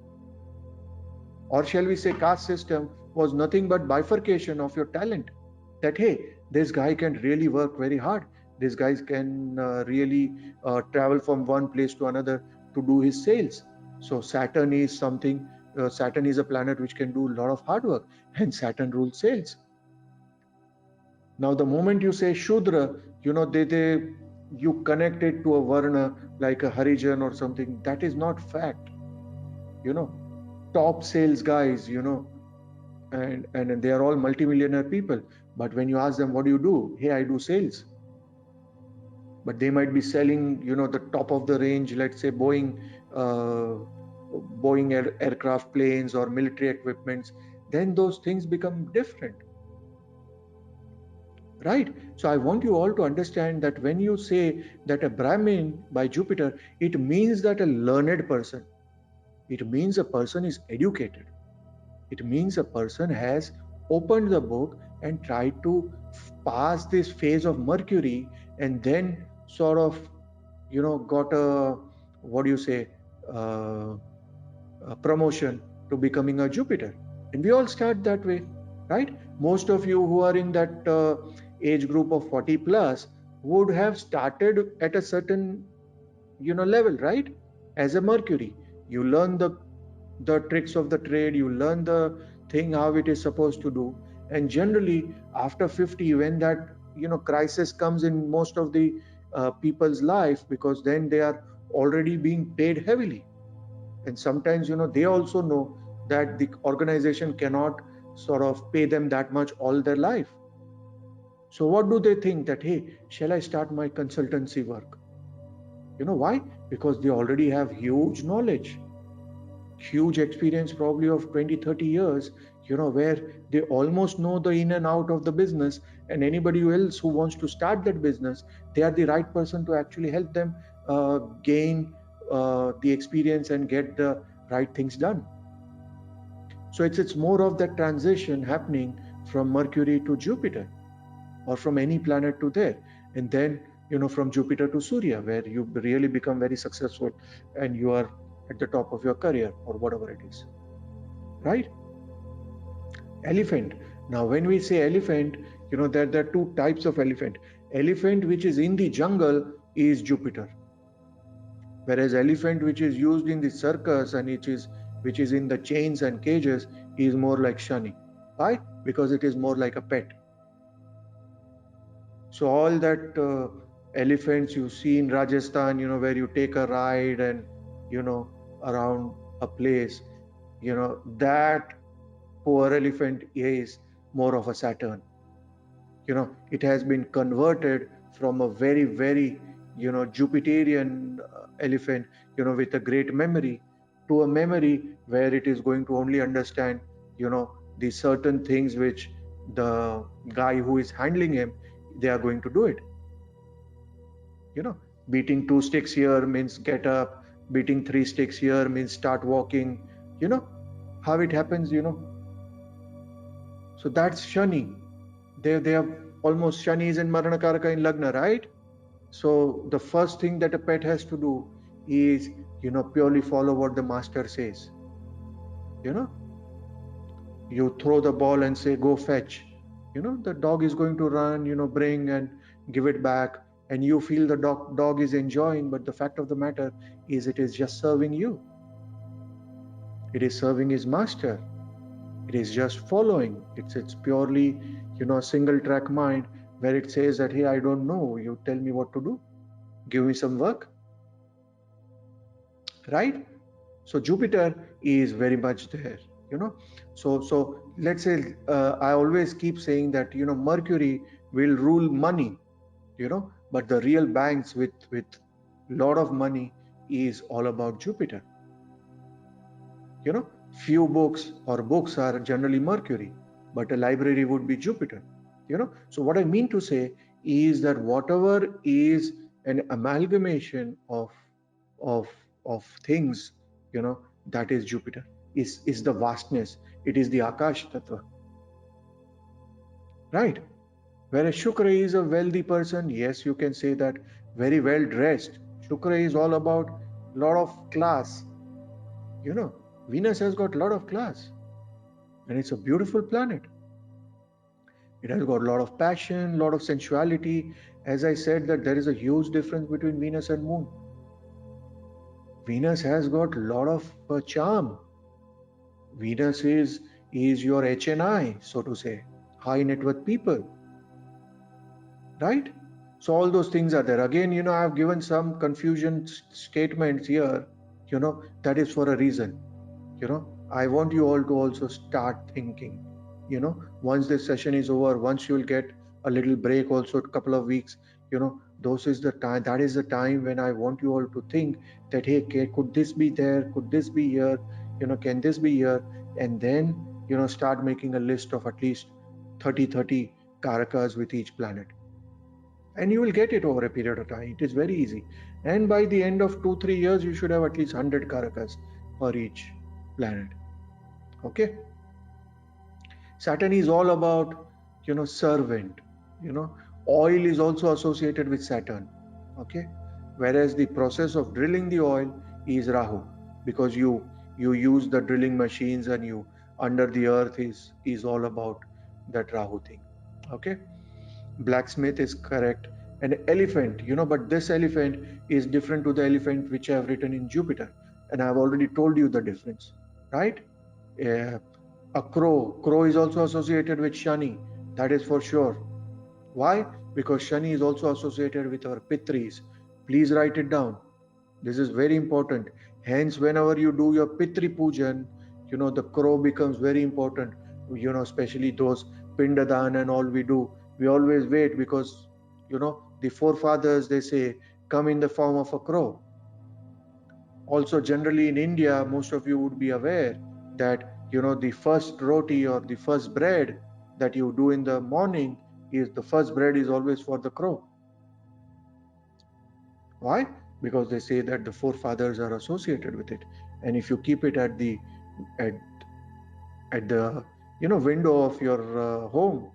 Or shall we say caste system was nothing but bifurcation of your talent. That, hey, this guy can really work very hard. This guy can really travel from one place to another to do his sales. So Saturn is something, Saturn is a planet which can do a lot of hard work, and Saturn rules sales. Now, the moment you say Shudra, you connect it to a Varna like a Harijan or something. That is not fact. Top sales guys, and they are all multimillionaire people. But when you ask them, what do you do? Hey, I do sales. But they might be selling, the top of the range, let's say Boeing aircraft planes or military equipments. Then those things become different. Right? So I want you all to understand that when you say that a Brahmin by Jupiter, it means that a learned person. It means a person is educated. It means a person has opened the book and tried to pass this phase of Mercury, and then sort of, got a, a promotion to becoming a Jupiter. And we all start that way, right? Most of you who are in that age group of 40 plus would have started at a certain, level, right? As a Mercury, you learn the tricks of the trade, you learn the thing how it is supposed to do. And generally after 50, when that crisis comes in most of the people's life, because then they are already being paid heavily, and sometimes they also know that the organization cannot sort of pay them that much all their life. So what do they think? That, hey, shall I start my consultancy work? Why? Because they already have huge knowledge, huge experience, probably of 20-30 years, where they almost know the in and out of the business, and anybody else who wants to start that business, they are the right person to actually help them gain the experience and get the right things done. So it's more of that transition happening from Mercury to Jupiter, or from any planet to there, and then from Jupiter to Surya, where you really become very successful and you are at the top of your career or whatever it is, right? Elephant. Now, when we say elephant, there are two types of elephant. Elephant which is in the jungle is Jupiter, whereas elephant which is used in the circus and which is in the chains and cages is more like Shani. Why? Because it is more like a pet. So all that elephants you see in Rajasthan, where you take a ride and, around a place, that poor elephant is more of a Saturn. It has been converted from a very, very, Jupiterian elephant, with a great memory, to a memory where it is going to only understand, the certain things which the guy who is handling him, they are going to do it. Beating 2 sticks here means get up, beating 3 sticks here means start walking. How it happens. So that's Shani. They have almost Shani is in Maranakaraka in Lagna, right? So the first thing that a pet has to do is purely follow what the master says. You throw the ball and say go fetch. The dog is going to run, bring and give it back. and you feel the dog is enjoying, but the fact of the matter is it is just serving you. It is serving his master. It is just following. It's purely, a single track mind where it says that, hey, I don't know, you tell me what to do, give me some work, right? So Jupiter is very much there, so let's say, I always keep saying that, Mercury will rule money, but the real banks with lot of money is all about Jupiter. Few books or books are generally Mercury, but a library would be Jupiter. So what I mean to say is that whatever is an amalgamation of things, that is Jupiter, is the vastness. It is the Akash Tattva, right? Whereas Shukra is a wealthy person, yes, you can say that, very well dressed. Shukra is all about lot of class. Venus has got a lot of class, and it's a beautiful planet. It has got a lot of passion, a lot of sensuality. As I said, that there is a huge difference between Venus and Moon. Venus has got a lot of charm. Venus is your HNI, so to say, high net worth people, right? So all those things are there. Again, I have given some confusion statements here, that is for a reason. I want you all to also start thinking, once this session is over, once you'll get a little break also, a couple of weeks, those is the time, that is the time when I want you all to think that, hey, could this be there? Could this be here? Can this be here? And then, start making a list of at least 30 karakas with each planet. And you will get it over a period of time. It is very easy. And by the end of 2-3 years, you should have at least 100 karakas for each planet. Okay. Saturn is all about, servant. Oil is also associated with Saturn. Okay. Whereas the process of drilling the oil is Rahu, because you use the drilling machines, and you under the earth is all about that Rahu thing. Okay. Blacksmith is correct. An elephant, but this elephant is different to the elephant which I have written in Jupiter, and I have already told you the difference, right? A crow is also associated with Shani, that is for sure. Why? Because Shani is also associated with our Pitris. Please write it down. This is very important. Hence, whenever you do your Pitri Pujan, the crow becomes very important. Especially those Pindadan and all we do, we always wait, because the forefathers, they say, come in the form of a crow. Also, generally in India, most of you would be aware that the first roti or the first bread that you do in the morning, is the first bread is always for the crow. Why? Because they say that the forefathers are associated with it, and if you keep it at the window of your home,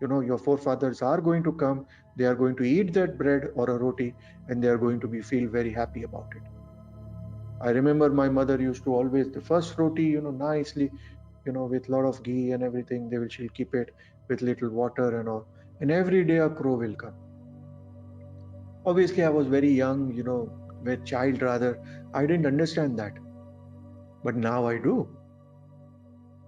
your forefathers are going to come, they are going to eat that bread or a roti, and they are going to feel very happy about it. I remember my mother used to always, the first roti, nicely, with a lot of ghee and everything, she'll keep it with little water and all, and every day a crow will come. Obviously, I was very young, a child rather, I didn't understand that, but now I do.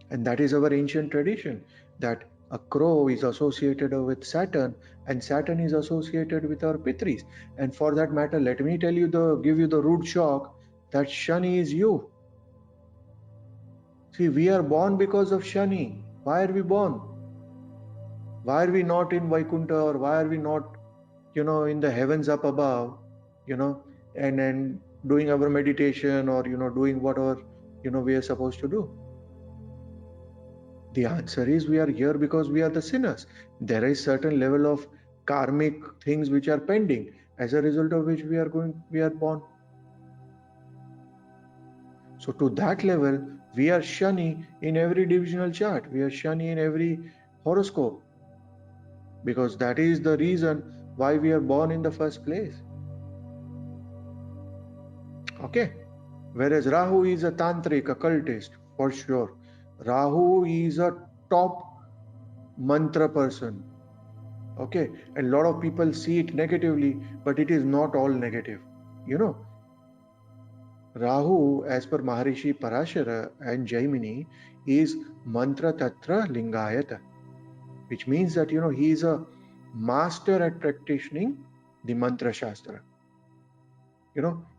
And that is our ancient tradition, that a crow is associated with Saturn, and Saturn is associated with our Pitris. And for that matter, let me tell you, give you the rude shock, that Shani is you. See, we are born because of Shani. Why are we born? Why are we not in Vaikuntha, or why are we not, in the heavens up above, and doing our meditation, or, doing whatever, we are supposed to do? The answer is, we are here because we are the sinners. There is certain level of karmic things which are pending, as a result of which we are born. So to that level, we are Shani in every divisional chart. We are Shani in every horoscope, because that is the reason why we are born in the first place. Okay. Whereas Rahu is a tantric, a cultist, for sure. Rahu is a top mantra person. Okay, and a lot of people see it negatively, but it is not all negative. You know, Rahu, as per Maharishi Parashara and Jaimini, is mantra tatra lingayata, which means that he is a master at practicing the mantra shastra.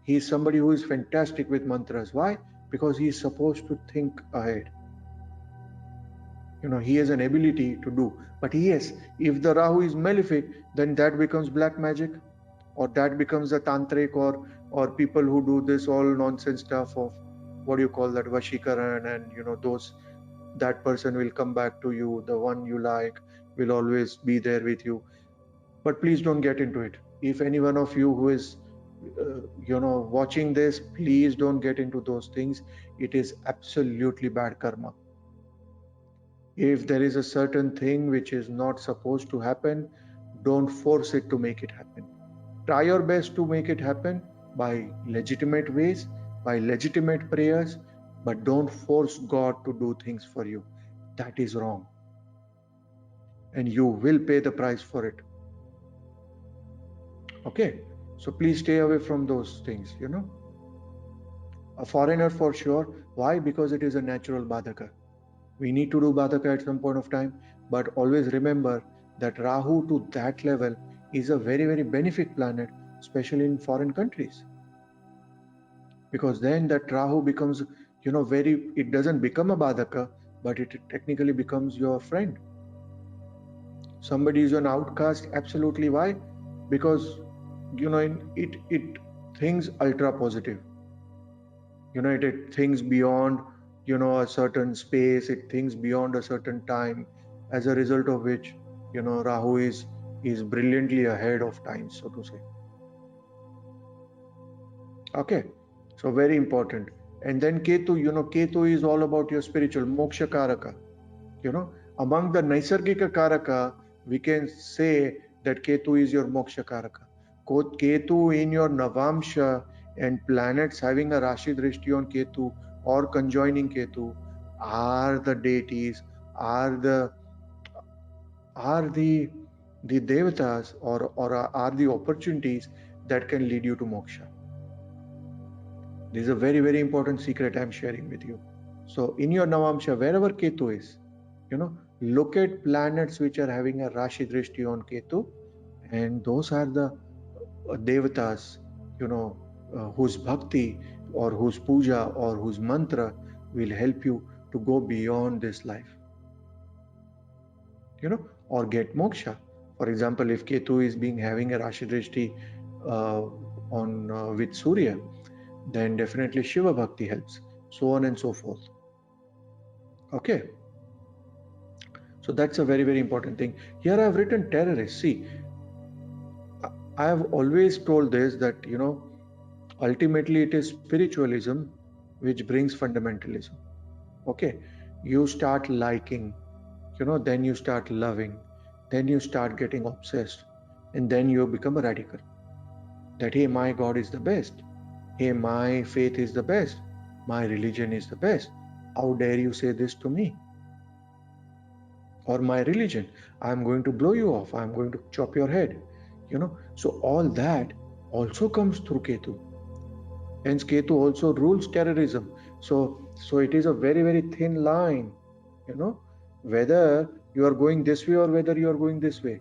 He is somebody who is fantastic with mantras. Why? Because he is supposed to think ahead. He has an ability to do. But yes, if the Rahu is malefic, then that becomes black magic, or that becomes a tantric, or people who do this all nonsense stuff of what do you call that, Vashikaran, and those, that person will come back to you, the one you like will always be there with you. But please don't get into it. If any one of you who is watching this, please don't get into those things. It is absolutely bad karma. If there is a certain thing which is not supposed to happen, don't force it to make it happen. Try your best to make it happen by legitimate ways, by legitimate prayers, but don't force God to do things for you. That is wrong. And you will pay the price for it. Okay? So please stay away from those things, A foreigner for sure. Why? Because it is a natural badhaka. We need to do badhaka at some point of time, but always remember that Rahu to that level is a very, very benefic planet, especially in foreign countries. Because then that Rahu becomes, it doesn't become a badhaka, but it technically becomes your friend. Somebody is an outcast, absolutely. Why? Because, it thinks ultra positive. It thinks beyond a certain space, it thinks beyond a certain time, as a result of which Rahu is brilliantly ahead of time, so to say. Okay, so very important. And then Ketu, Ketu is all about your spiritual moksha karaka. Among the Naisargika karaka, we can say that Ketu is your moksha karaka. Ketu in your Navamsha and planets having a Rashi Drishti on Ketu or conjoining Ketu are the deities, are the devatas, or are the opportunities that can lead you to moksha. This is a very, very important secret I'm sharing with you. So in your Navamsha, wherever Ketu is, look at planets which are having a Rashi Drishti on Ketu, and those are the devatas, whose bhakti or whose puja or whose mantra will help you to go beyond this life, or get moksha. For example, if Ketu is having a Rashi Drishti with Surya, then definitely Shiva Bhakti helps, so on and so forth. Okay. So that's a very, very important thing. Here I have written terrorists. See, I have always told this, that, ultimately it is spiritualism which brings fundamentalism. Okay. You start liking, then you start loving, then you start getting obsessed, and then you become a radical. That, hey, my God is the best. Hey, my faith is the best. My religion is the best. How dare you say this to me? Or my religion, I'm going to blow you off, I'm going to chop your head. So all that also comes through Ketu. Hence Ketu also rules terrorism. So it is a very, very thin line, whether you are going this way or whether you are going this way,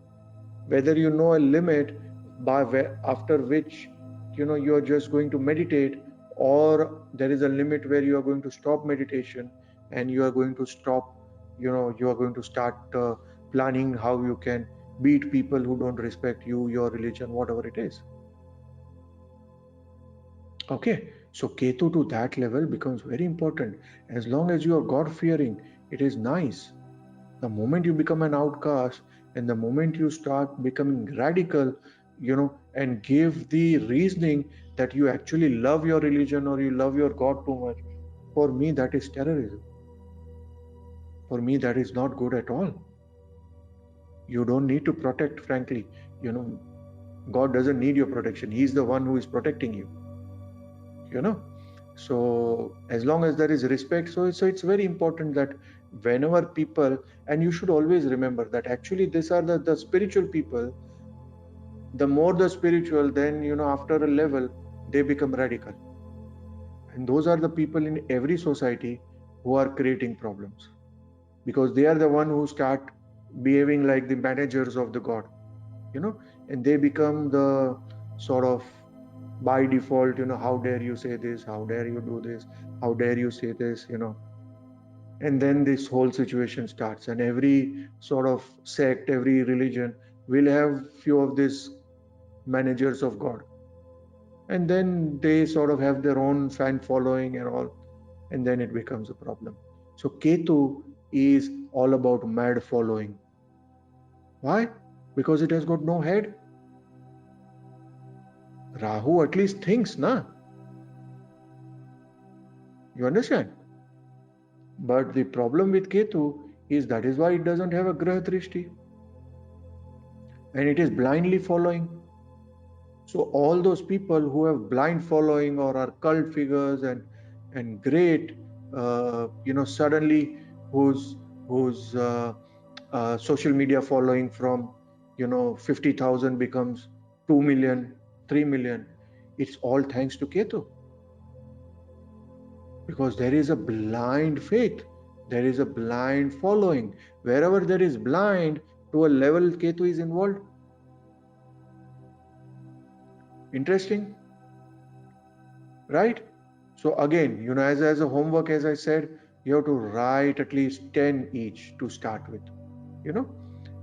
whether you know a limit after which you are just going to meditate, or there is a limit where you are going to stop meditation and you are going to stop, you are going to start planning how you can beat people who don't respect you, your religion, whatever it is. Okay, so Ketu to that level becomes very important. As long as you are God-fearing, it is nice. The moment you become an outcast and the moment you start becoming radical, and give the reasoning that you actually love your religion or you love your God too much, for me that is terrorism. For me that is not good at all. You don't need to protect, frankly. God doesn't need your protection. He's the one who is protecting you. So as long as there is respect, so it's very important that whenever people, and you should always remember that actually these are the spiritual people. The more the spiritual, then after a level they become radical, and those are the people in every society who are creating problems, because they are the one who start behaving like the managers of the god, and they become the sort of by default, how dare you say this, how dare you do this, how dare you say this, and then this whole situation starts, and every sort of sect, every religion will have few of these managers of god, and then they sort of have their own fan following and all, and then it becomes a problem. So Ketu is all about mad following. Why? Because it has got no head. Rahu at least thinks, na? You understand? But the problem with Ketu is that is why it doesn't have a Graha Drishti, and it is blindly following. So all those people who have blind following or are cult figures and great, suddenly whose social media following from 50,000 becomes 2 million, 3 million. It's all thanks to Ketu, because there is a blind faith, there is a blind following. Wherever there is blind, to a level Ketu is involved. Interesting, right? So again, as a homework, as I said, you have to write at least 10 each to start with,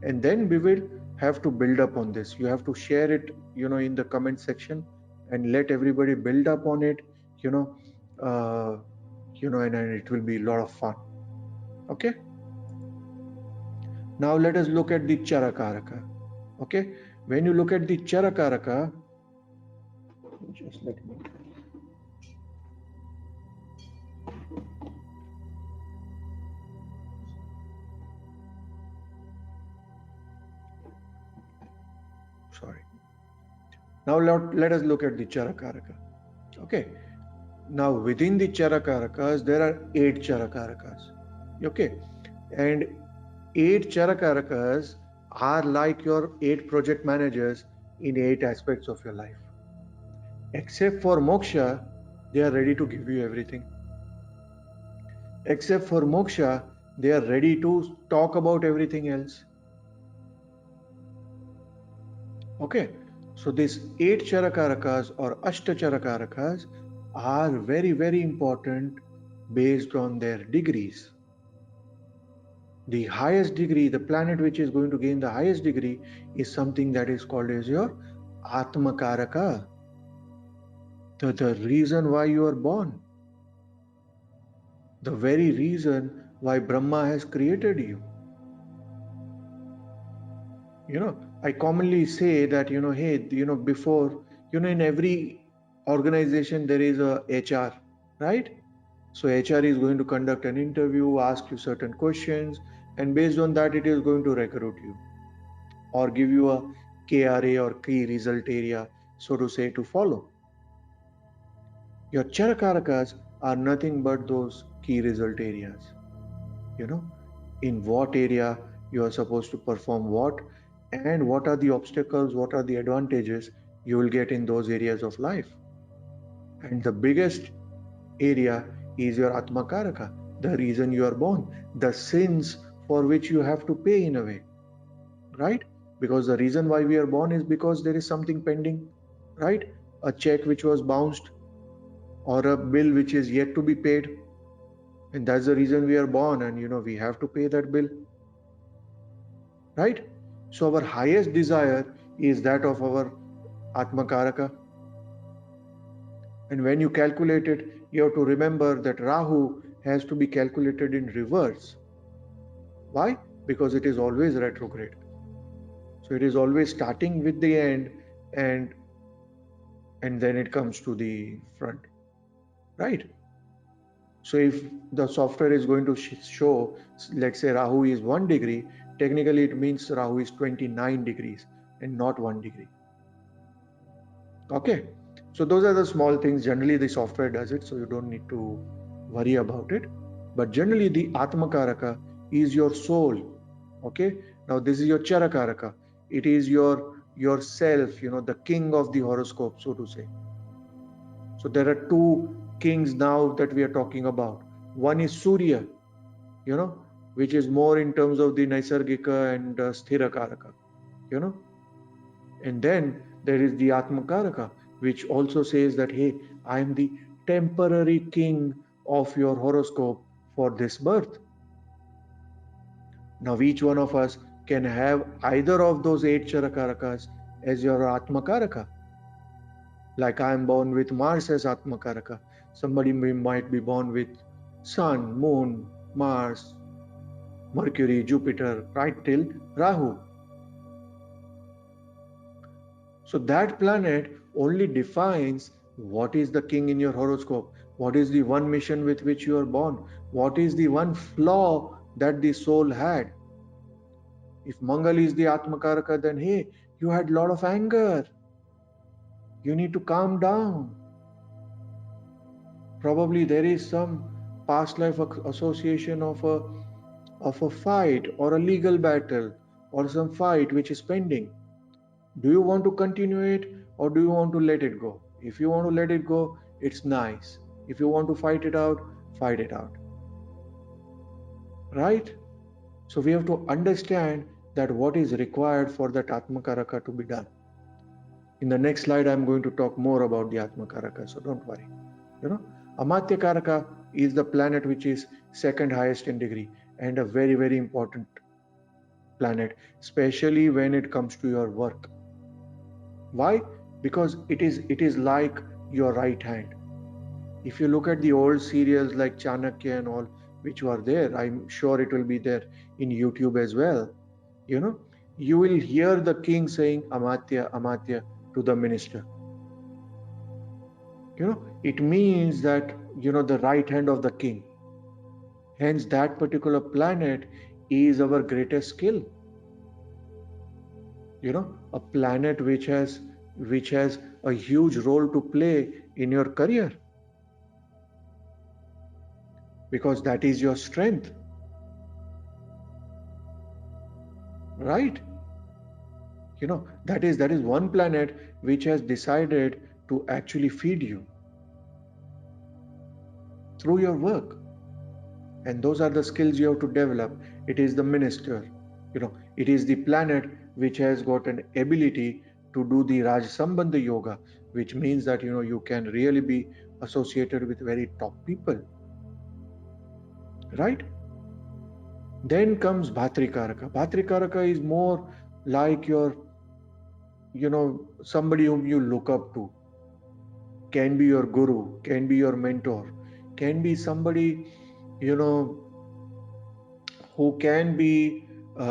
and then we will have to build up on this. You have to share it, in the comment section, and let everybody build up on it, and it will be a lot of fun. Okay. Now let us look at the Charakaraka. Okay. When you look at the Charakaraka, just let me. Sorry. Now let us look at the Charakaraka. Okay. Now within the Charakarakas, there are 8 Charakarakas. Okay. And 8 Charakarakas are like your 8 project managers in 8 aspects of your life. Except for Moksha, they are ready to give you everything. Except for Moksha, they are ready to talk about everything else. Okay, so these 8 Charakarakas or Ashta Charakarakas are very, very important based on their degrees. The highest degree, the planet which is going to gain the highest degree, is something that is called as your Atmakaraka, the reason why you are born, the very reason why Brahma has created you. I commonly say that, hey, before, in every organization there is a HR, right? So HR is going to conduct an interview, ask you certain questions, and based on that, it is going to recruit you or give you a KRA or key result area, so to say, to follow. Your Charakarakas are nothing but those key result areas. In what area you are supposed to perform what, and what are the obstacles, what are the advantages you will get in those areas of life. And the biggest area is your Atmakaraka, the reason you are born, the sins for which you have to pay in a way, right? Because the reason why we are born is because there is something pending, right? A check which was bounced or a bill which is yet to be paid, and that's the reason we are born, and we have to pay that bill, right? So our highest desire is that of our Atmakaraka. And when you calculate it, you have to remember that Rahu has to be calculated in reverse. Why? Because it is always retrograde. So it is always starting with the end, and then it comes to the front, right? So if the software is going to show, let's say Rahu is 1 degree, technically it means Rahu is 29 degrees and not 1 degree. Okay, so those are the small things. Generally the software does it, so you don't need to worry about it. But generally the Atmakaraka is your soul. Okay, now this is your Charakaraka. It is your self, the king of the horoscope, so to say. So there are two kings now that we are talking about. One is Surya, which is more in terms of the Naisargika and Sthirakaraka, you know. And then there is the Atmakaraka, which also says that, hey, I am the temporary king of your horoscope for this birth. Now, each one of us can have either of those 8 Charakarakas as your Atmakaraka. Like I am born with Mars as Atmakaraka. Somebody might be born with Sun, Moon, Mars, Mercury, Jupiter, right till Rahu. So that planet only defines what is the king in your horoscope, what is the one mission with which you are born, what is the one flaw that the soul had. If Mangal is the Atmakaraka, then hey, you had a lot of anger. You need to calm down. Probably there is some past life association of a fight or a legal battle or some fight which is pending. Do you want to continue it or do you want to let it go? If you want to let it go, it's nice. If you want to fight it out, fight it out. Right? So we have to understand that what is required for that Atmakaraka to be done. In the next slide, I'm going to talk more about the Atmakaraka, so don't worry. Amatyakaraka is the planet which is second highest in degree and a very, very important planet, especially when it comes to your work. Why? Because it is like your right hand. If you look at the old serials like Chanakya and all, which were there, I'm sure it will be there in YouTube as well. You will hear the king saying Amatya, Amatya to the minister. It means that, the right hand of the king. Hence, that particular planet is our greatest skill. A planet which has a huge role to play in your career, because that is your strength, right? That is one planet which has decided to actually feed you through your work, and those are the skills you have to develop. It is the minister, it is the planet which has got an ability to do the Raj Sambandha yoga, which means that you can really be associated with very top people, right? Then comes Bhatrikaraka. Bhatrikaraka is more like your somebody whom you look up to, can be your guru, can be your mentor, can be somebody who can be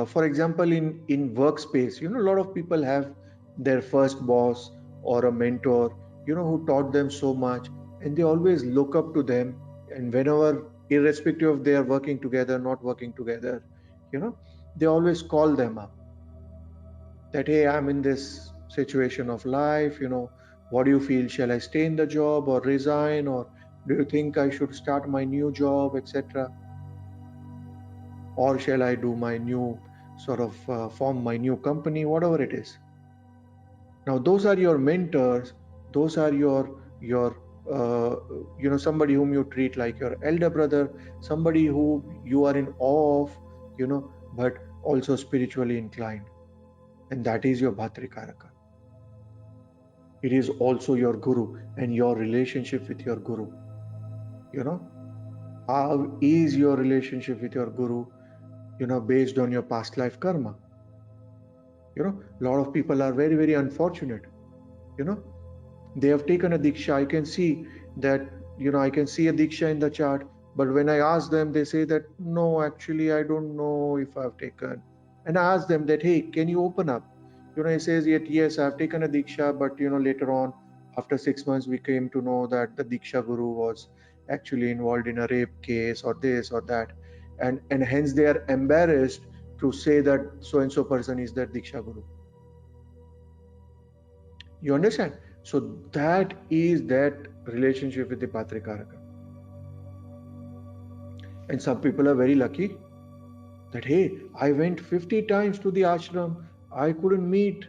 for example in workspace. A lot of people have their first boss or a mentor who taught them so much, and they always look up to them, and whenever, irrespective of they are working together, not working together, they always call them up that, hey, I'm in this situation of life, what do you feel? Shall I stay in the job or resign, or do you think I should start my new job, etc.? Or shall I do my new sort of form my new company, whatever it is. Now those are your mentors, those are your somebody whom you treat like your elder brother, somebody who you are in awe of, but also spiritually inclined, and that is your Bhatrikaraka. It is also your guru and your relationship with your guru. How is your relationship with your guru, based on your past life karma? A lot of people are very, very unfortunate. They have taken a diksha. I can see that, I can see a diksha in the chart, but when I ask them, they say that, no, actually, I don't know if I've taken. And I ask them that, hey, can you open up? He says, yes, I've taken a diksha, but, later on, after 6 months, we came to know that the diksha guru was actually involved in a rape case or this or that. And hence they are embarrassed to say that so-and-so person is their diksha guru. You understand? So that is that relationship with the Bhatrikaraka. And some people are very lucky that, hey, I went 50 times to the ashram, I couldn't meet.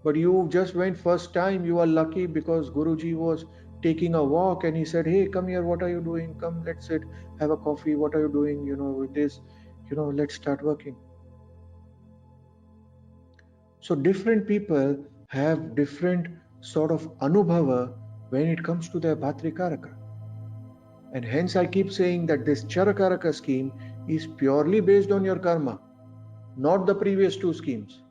But you just went first time, you are lucky because Guruji was taking a walk and he said, hey, come here, what are you doing? Come, let's sit, have a coffee, what are you doing? With this, let's start working. So different people have different sort of anubhava when it comes to their Bhatrikaraka. And hence I keep saying that this Charakaraka scheme is purely based on your karma, not the previous two schemes,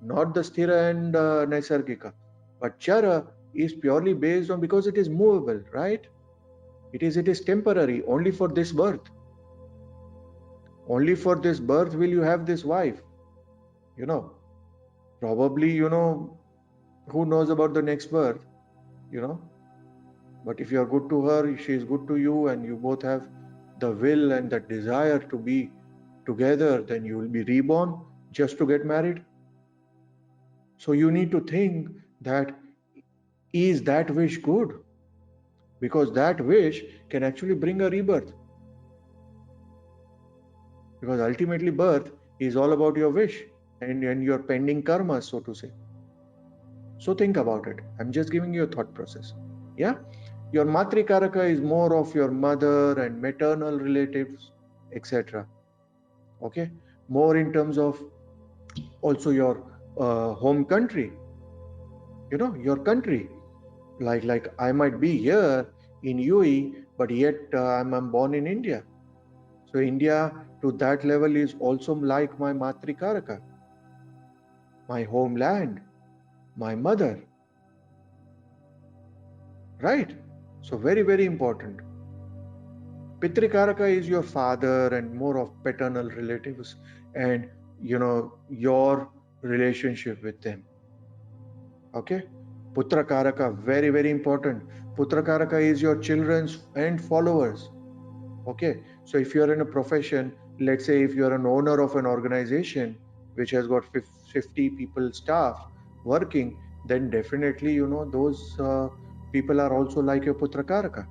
not the Sthira and Naisargika. But Chara is purely based on, because it is movable, right? It is temporary, only for this birth. Only for this birth will you have this wife. Probably, who knows about the next birth, But if you are good to her, she is good to you, and you both have the will and the desire to be together, then you will be reborn just to get married. So you need to think that, is that wish good? Because that wish can actually bring a rebirth. Because ultimately birth is all about your wish and your pending karma, so to say. So think about it. I'm just giving you a thought process. Yeah? Your Matrikaraka is more of your mother and maternal relatives, etc. Okay? More in terms of also your home country, your country. Like I might be here in UAE, but yet I'm born in India. So India to that level is also like my Matrikaraka, my homeland, my mother. Right? So very, very important. Pitrikaraka is your father and more of paternal relatives and your relationship with them. Okay? Putrakaraka, very, very important. Putrakaraka is your children's and followers. Okay? So if you're in a profession, let's say if you're an owner of an organization which has got 50 people staff working, then definitely those people are also like your Putrakaraka.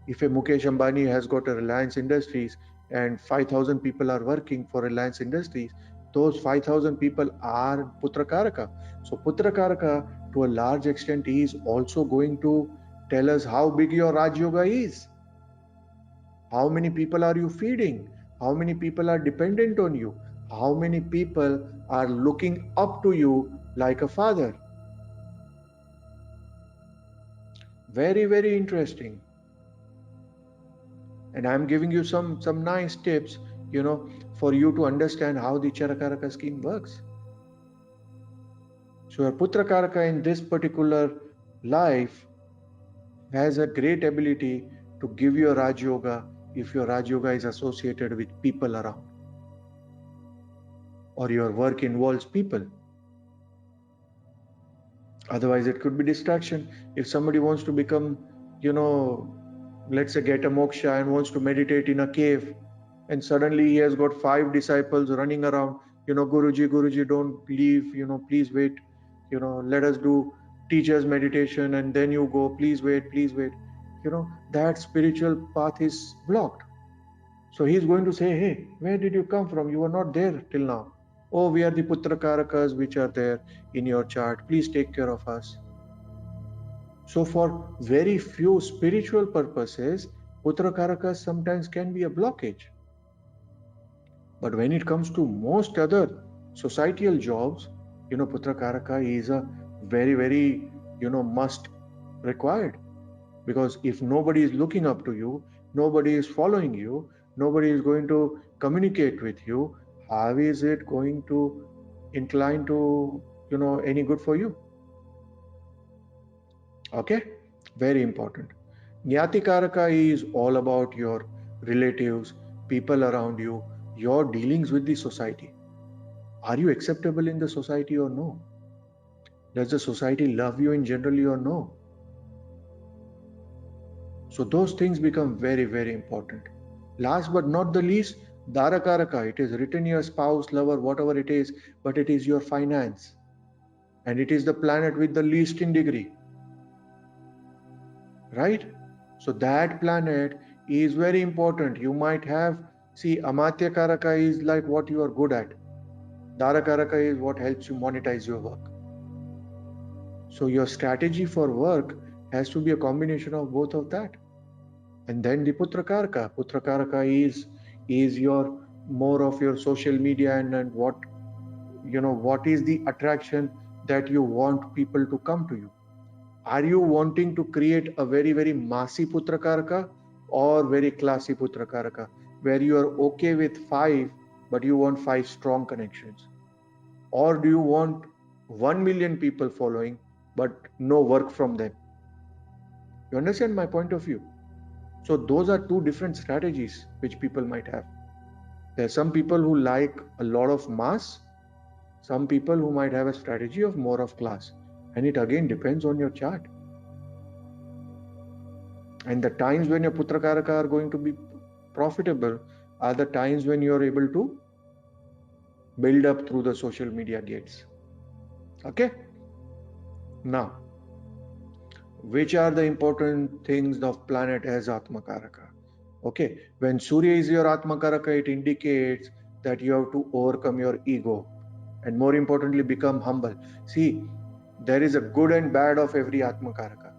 If a Mukesh Ambani has got a Reliance Industries and 5,000 people are working for Reliance Industries, those 5,000 people are Putrakaraka. So Putrakaraka to a large extent is also going to tell us how big your Raj Yoga is. How many people are you feeding? How many people are dependent on you? How many people are looking up to you like a father? Very, very interesting. And I'm giving you some nice tips, for you to understand how the Charakaraka scheme works. So your Putrakaraka in this particular life has a great ability to give you a Raj Yoga if your Raj Yoga is associated with people around, or your work involves people. Otherwise, it could be distraction. If somebody wants to become, let's say get a moksha and wants to meditate in a cave, and suddenly he has got 5 disciples running around, Guruji, don't leave, please wait, let us do teacher's meditation and then you go, please wait. That spiritual path is blocked. So he's going to say, hey, where did you come from? You were not there till now. Oh, we are the Putrakarakas which are there in your chart. Please take care of us. So for very few spiritual purposes, Putrakarakas sometimes can be a blockage. But when it comes to most other societal jobs, Putrakaraka is a very, very, must required. Because if nobody is looking up to you, nobody is following you, nobody is going to communicate with you, how is it going to incline to, any good for you? Okay, very important. Nyatikaraka is all about your relatives, people around you, your dealings with the society. Are you acceptable in the society or no? Does the society love you in generally or no? So those things become very, very important. Last but not the least, Dharakaraka. It is written your spouse, lover, whatever it is, but it is your finance. And it is the planet with the least in degree. Right? So that planet is very important. You might have, see, Amatya Karaka is like what you are good at. Dara Karaka is what helps you monetize your work. So your strategy for work has to be a combination of both of that. And then the Putra Karaka. Putra Karaka is your more of your social media and what, what is the attraction that you want people to come to you. Are you wanting to create a very, very massy Putra Karaka or very classy Putra Karaka, where you are okay with 5, but you want 5 strong connections? Or do you want 1 million people following, but no work from them? You understand my point of view? So those are two different strategies which people might have. There are some people who like a lot of mass, some people who might have a strategy of more of class. And it again depends on your chart. And the times when your Putra Karaka are going to be profitable are the times when you are able to build up through the social media gates. Okay? Now, which are the important things of planet as Atma Karaka? Okay, when Surya is your Atma Karaka, it indicates that you have to overcome your ego and more importantly become humble. See, there is a good and bad of every Atma Karaka.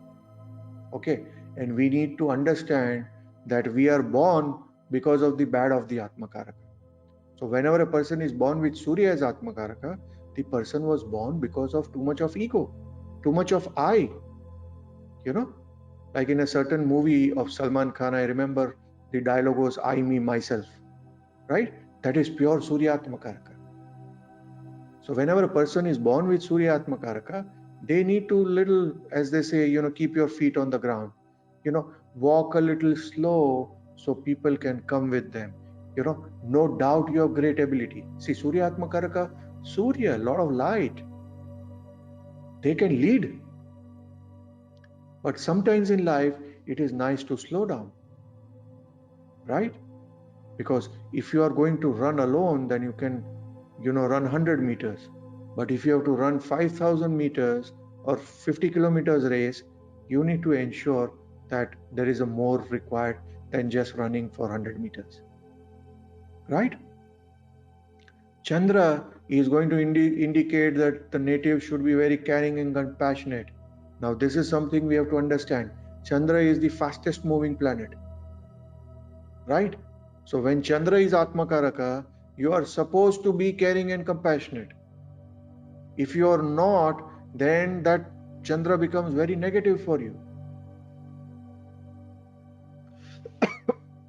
Okay, and we need to understand that we are born because of the bad of the Atma Karaka. So whenever a person is born with Surya as Atma Karaka, the person was born because of too much of ego, too much of I. Like in a certain movie of Salman Khan, I remember the dialogue was I, me, myself, right? That is pure Surya Atma Karaka. So whenever a person is born with Surya Atma Karaka, they need to little, as they say, keep your feet on the ground, walk a little slow so people can come with them. No doubt your great ability. See, Surya Atma Karaka, Surya, a lot of light. They can lead. But sometimes in life, it is nice to slow down, right? Because if you are going to run alone, then you can, run 100 meters. But if you have to run 5,000 meters or 50 kilometers race, you need to ensure that there is a more required than just running for 100 meters, right? Chandra is going to indicate that the native should be very caring and compassionate. Now, this is something we have to understand. Chandra is the fastest moving planet, right? So when Chandra is Atma Karaka, you are supposed to be caring and compassionate. If you are not, then that Chandra becomes very negative for you.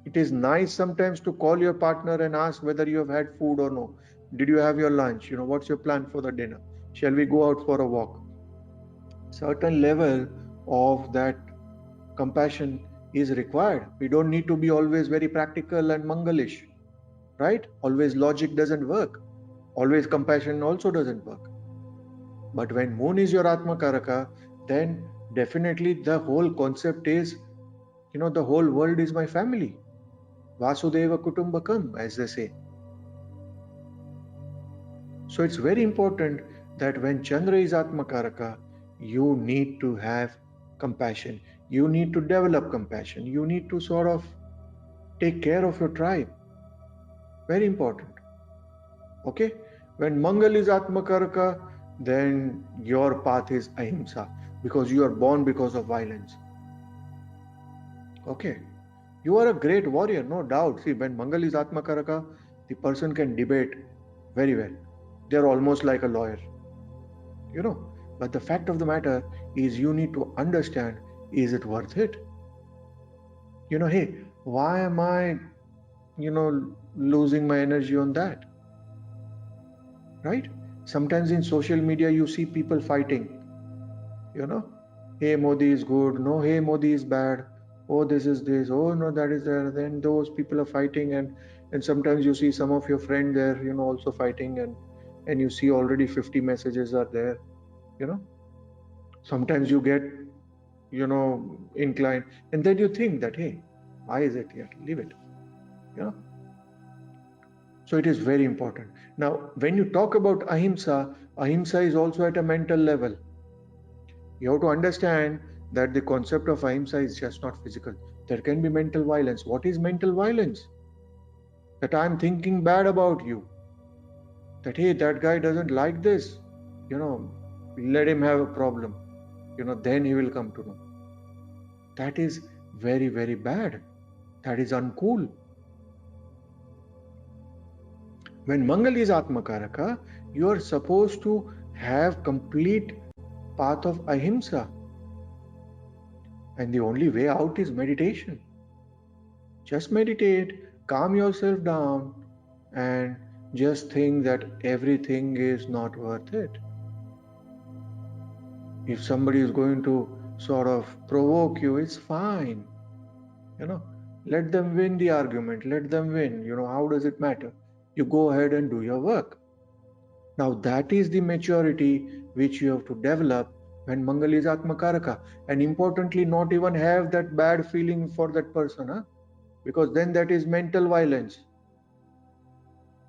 It is nice sometimes to call your partner and ask whether you have had food or no. Did you have your lunch? What's your plan for the dinner? Shall we go out for a walk? Certain level of that compassion is required. We don't need to be always very practical and mangalish, right? Always logic doesn't work. Always compassion also doesn't work. But when moon is your Atma Karaka, then definitely the whole concept is, the whole world is my family. Vasudeva Kutumbakam, as they say. So it's very important that when Chandra is Atma Karaka, you need to have compassion. You need to develop compassion. You need to sort of take care of your tribe. Very important. Okay? When Mangal is Atma Karaka, then your path is Ahimsa, because you are born because of violence. Okay? You are a great warrior, no doubt. See, when Mangal is Atma Karaka, the person can debate very well. They're almost like a lawyer. But the fact of the matter is you need to understand, is it worth it? Hey, why am I, losing my energy on that? Right? Sometimes in social media, you see people fighting, hey, Modi is good. No, hey, Modi is bad. Oh, this is this. Oh, no, that is that. Then those people are fighting. And sometimes you see some of your friends there, also fighting. And you see already 50 messages are there, Sometimes you get, inclined. And then you think that, hey, why is it here? Leave it, So it is very important. Now, when you talk about ahimsa, ahimsa is also at a mental level. You have to understand that the concept of ahimsa is just not physical. There can be mental violence. What is mental violence? That I'm thinking bad about you. That, hey, that guy doesn't like this. Let him have a problem. Then he will come to know. That is very, very bad. That is uncool. When Mangal is Atmakaraka, you are supposed to have complete path of ahimsa. And the only way out is meditation. Just meditate, calm yourself down, and just think that everything is not worth it. If somebody is going to sort of provoke you, it's fine. Let them win the argument, let them win. How does it matter? You go ahead and do your work. Now that is the maturity which you have to develop when Mangal is Atmakaraka. And importantly, not even have that bad feeling for that person, because then that is mental violence.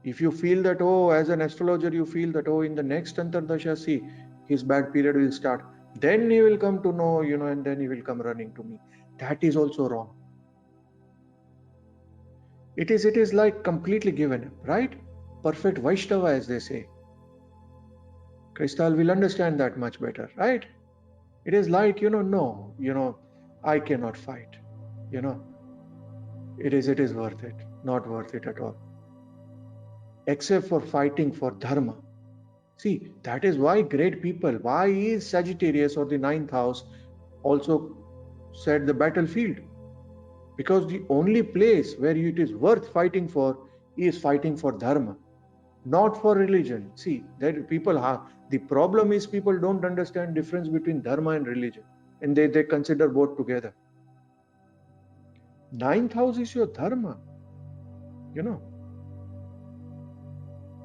If you feel that, as an astrologer, you feel that, in the next Antardasha, see, his bad period will start. Then he will come to know, and then he will come running to me. That is also wrong. It is like completely given up, right? Perfect Vaishnava, as they say. Crystal will understand that much better, right? It is like, no, I cannot fight. It is worth it, not worth it at all. Except for fighting for dharma. See, that is why great people, why is Sagittarius or the 9th house also said the battlefield? Because the only place where it is worth fighting for is fighting for dharma, not for religion. See, that people have, the problem is people don't understand difference between dharma and religion, and they consider both together. 9th house is your dharma.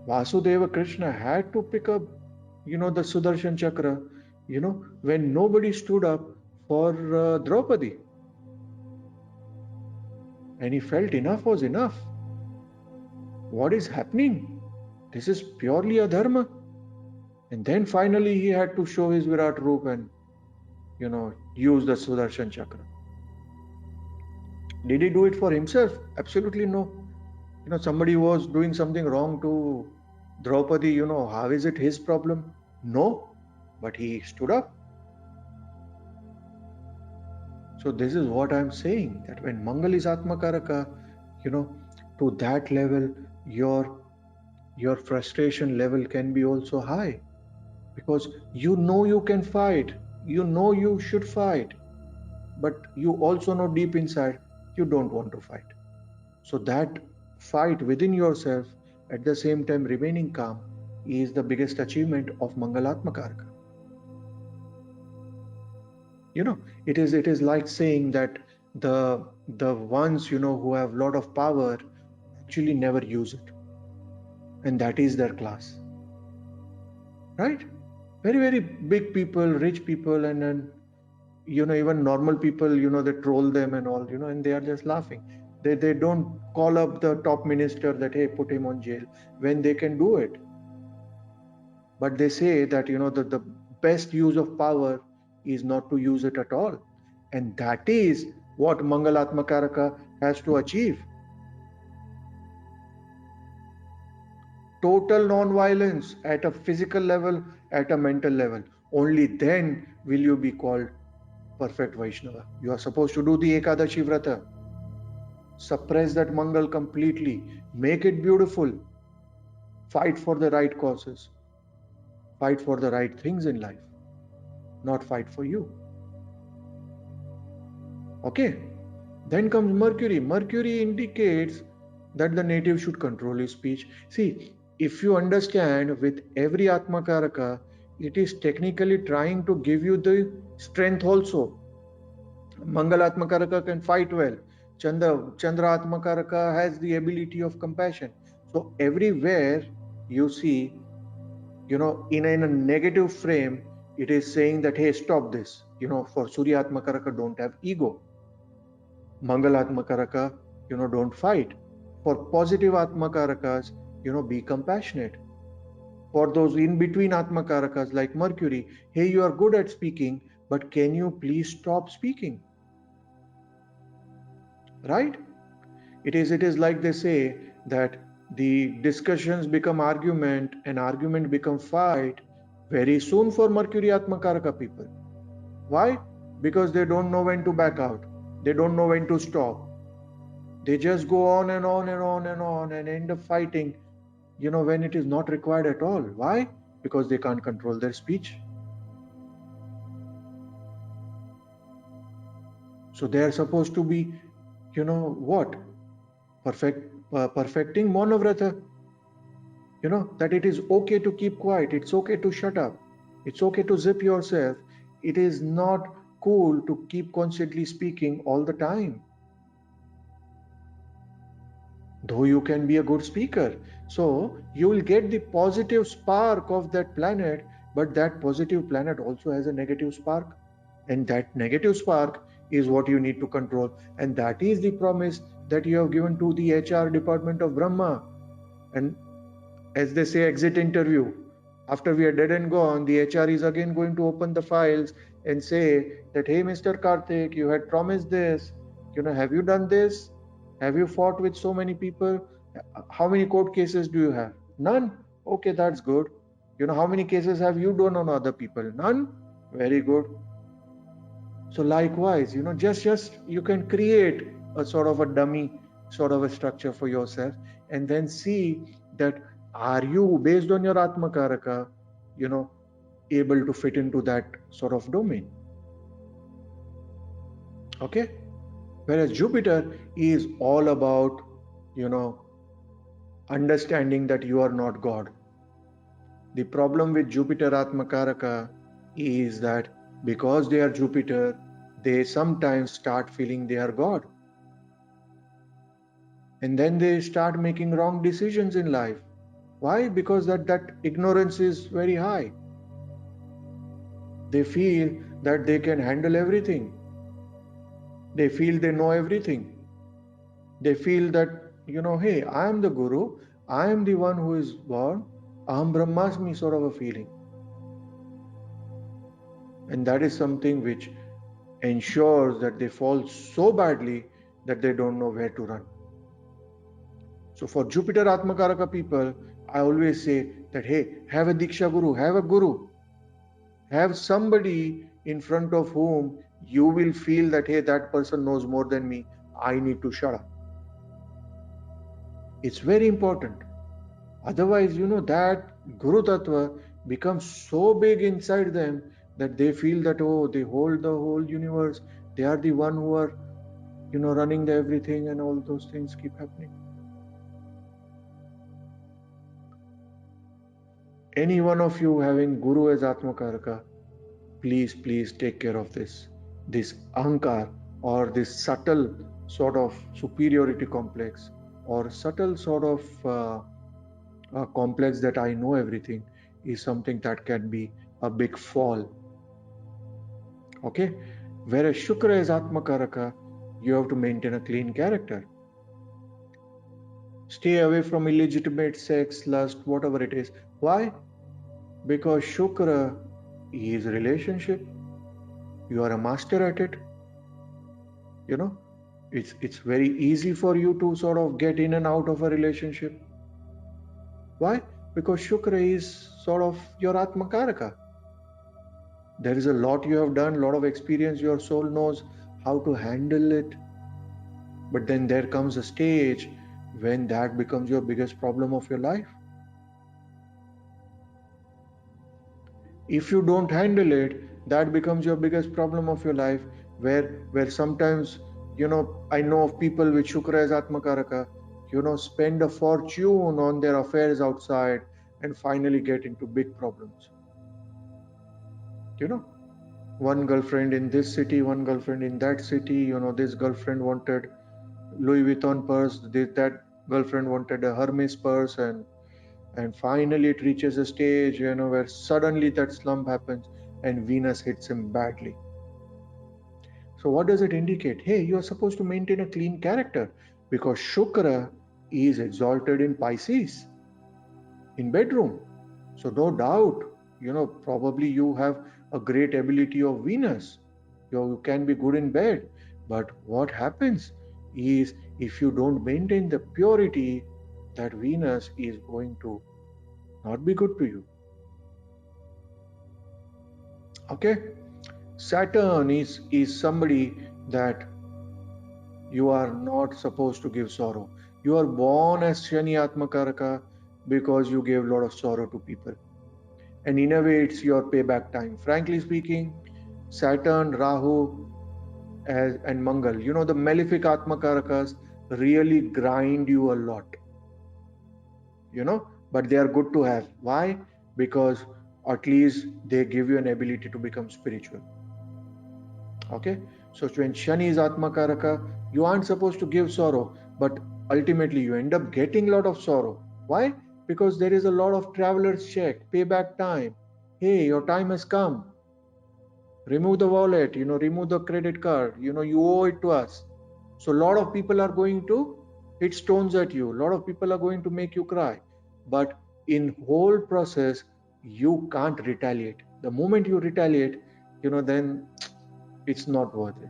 Vasudeva Krishna had to pick up, the Sudarshan Chakra, when nobody stood up for Draupadi. And he felt enough was enough. What is happening? This is purely a dharma. And then finally he had to show his Virat Roop and, use the Sudarshan Chakra. Did he do it for himself? Absolutely no. Somebody was doing something wrong to Draupadi, how is it his problem? No, but he stood up. So this is what I'm saying, that when Mangal is Atmakaraka, to that level, your frustration level can be also high, because you can fight, you should fight, but you also know deep inside you don't want to fight. So that fight within yourself, at the same time remaining calm, is the biggest achievement of Mangalatmakaraka. It is like saying that the ones who have lot of power actually never use it, and that is their class, right? Very, very big people, rich people, and then even normal people, they troll them and all, and they are just laughing. They don't call up the top minister that, hey, put him on jail, when they can do it. But they say that the best use of power is not to use it at all, and that is what Mangalatmakaraka has to achieve. Total non-violence at a physical level, at a mental level. Only then will you be called perfect Vaishnava. You are supposed to do the Ekadashi Vrata. Suppress that Mangal completely. Make it beautiful. Fight for the right causes. Fight for the right things in life. Not fight for you. Okay. Then comes Mercury. Mercury indicates that the native should control his speech. See, if you understand, with every Atmakaraka, it is technically trying to give you the strength also. Mangal Atmakaraka can fight well. Chandra Atmakaraka has the ability of compassion. So everywhere you see, in a negative frame, it is saying that, hey, stop this. For Surya Atmakaraka, don't have ego. Mangal Atmakaraka, don't fight. For positive Atmakarakas, be compassionate. For those in between Atmakarakas like Mercury, hey, you are good at speaking, but can you please stop speaking? right? It is like they say that the discussions become argument and argument become fight very soon for Mercury Atmakaraka people. Why? Because they don't know when to back out. They don't know when to stop. They just go on and on and on and on and end up fighting, when it is not required at all. Why? Because they can't control their speech. So they are supposed to be, what? Perfecting Maunavrata. That it is okay to keep quiet. It's okay to shut up. It's okay to zip yourself. It is not cool to keep constantly speaking all the time, though you can be a good speaker. So you will get the positive spark of that planet, but that positive planet also has a negative spark. And that negative spark is what you need to control. And that is the promise that you have given to the HR department of Brahma. And as they say, exit interview. After we are dead and gone, the HR is again going to open the files and say that, hey, Mr. Karthik, you had promised this. Have you done this? Have you fought with so many people? How many court cases do you have? None. Okay, that's good. How many cases have you done on other people? None. Very good. So likewise, just you can create a sort of a dummy sort of a structure for yourself and then see that are you, based on your Atmakaraka, able to fit into that sort of domain. Okay? Whereas Jupiter is all about, understanding that you are not God. The problem with Jupiter Atmakaraka is that because they are Jupiter, they sometimes start feeling they are God. And then they start making wrong decisions in life. Why? Because that ignorance is very high. They feel that they can handle everything. They feel they know everything. They feel that, hey, I am the Guru. I am the one who is born. Aham Brahmasmi sort of a feeling. And that is something which ensures that they fall so badly that they don't know where to run. So for Jupiter Atmakaraka people, I always say that, hey, have a Diksha Guru, have a Guru. Have somebody in front of whom you will feel that, hey, that person knows more than me. I need to shut up. It's very important. Otherwise, that Guru Tattva becomes so big inside them that they feel that, oh, they hold the whole universe. They are the one who are, running the everything, and all those things keep happening. Any one of you having Guru as Atmakaraka, please take care of this ahankar, or this subtle sort of superiority complex, or subtle sort of complex that I know everything, is something that can be a big fall. Okay? Whereas Shukra is Atmakaraka, you have to maintain a clean character. Stay away from illegitimate sex, lust, whatever it is. Why? Because Shukra is relationship. You are a master at it. It's very easy for you to sort of get in and out of a relationship. Why? Because Shukra is sort of your Atmakaraka. There is a lot you have done, a lot of experience, your soul knows how to handle it. But then there comes a stage when that becomes your biggest problem of your life. If you don't handle it, that becomes your biggest problem of your life, where sometimes, I know of people with Shukra as Atmakaraka, spend a fortune on their affairs outside and finally get into big problems. One girlfriend in this city, one girlfriend in that city, this girlfriend wanted Louis Vuitton purse, that girlfriend wanted a Hermes purse, and finally it reaches a stage, where suddenly that slump happens and Venus hits him badly. So what does it indicate? Hey, you are supposed to maintain a clean character, because Shukra is exalted in Pisces, in bedroom. So no doubt, probably you have a great ability of Venus. You can be good in bed. But what happens? is if you don't maintain the purity, that Venus is going to not be good to you. Okay? Saturn is somebody that you are not supposed to give sorrow. You are born as Shani Atmakaraka because you gave a lot of sorrow to people. And in a way, it's your payback time. Frankly speaking, Saturn, Rahu, and Mangal, the malefic Atmakarakas really grind you a lot, but they are good to have. Why? Because at least they give you an ability to become spiritual. Okay? So when Shani is Atmakaraka, you aren't supposed to give sorrow, but ultimately you end up getting a lot of sorrow. Why? Because there is a lot of traveler's check, payback time. Hey, your time has come. Remove the wallet, remove the credit card, you owe it to us. So a lot of people are going to hit stones at you. A lot of people are going to make you cry. But in whole process, you can't retaliate. The moment you retaliate, then it's not worth it.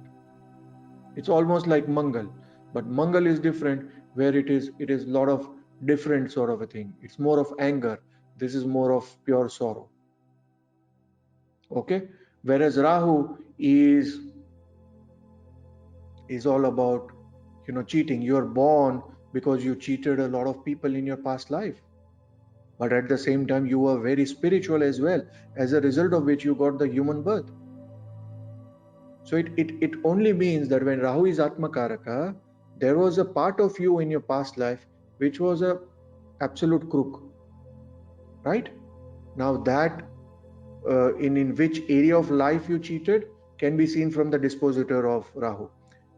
It's almost like Mangal, but Mangal is different, where it is a lot of different sort of a thing. It's more of anger. This is more of pure sorrow. Okay, whereas Rahu is all about cheating. You're born because you cheated a lot of people in your past life, but at the same time you were very spiritual as well, as a result of which you got the human birth. So it only means that when Rahu is Atmakaraka, there was a part of you in your past life which was a absolute crook, right? Now that in which area of life you cheated can be seen from the dispositor of Rahu.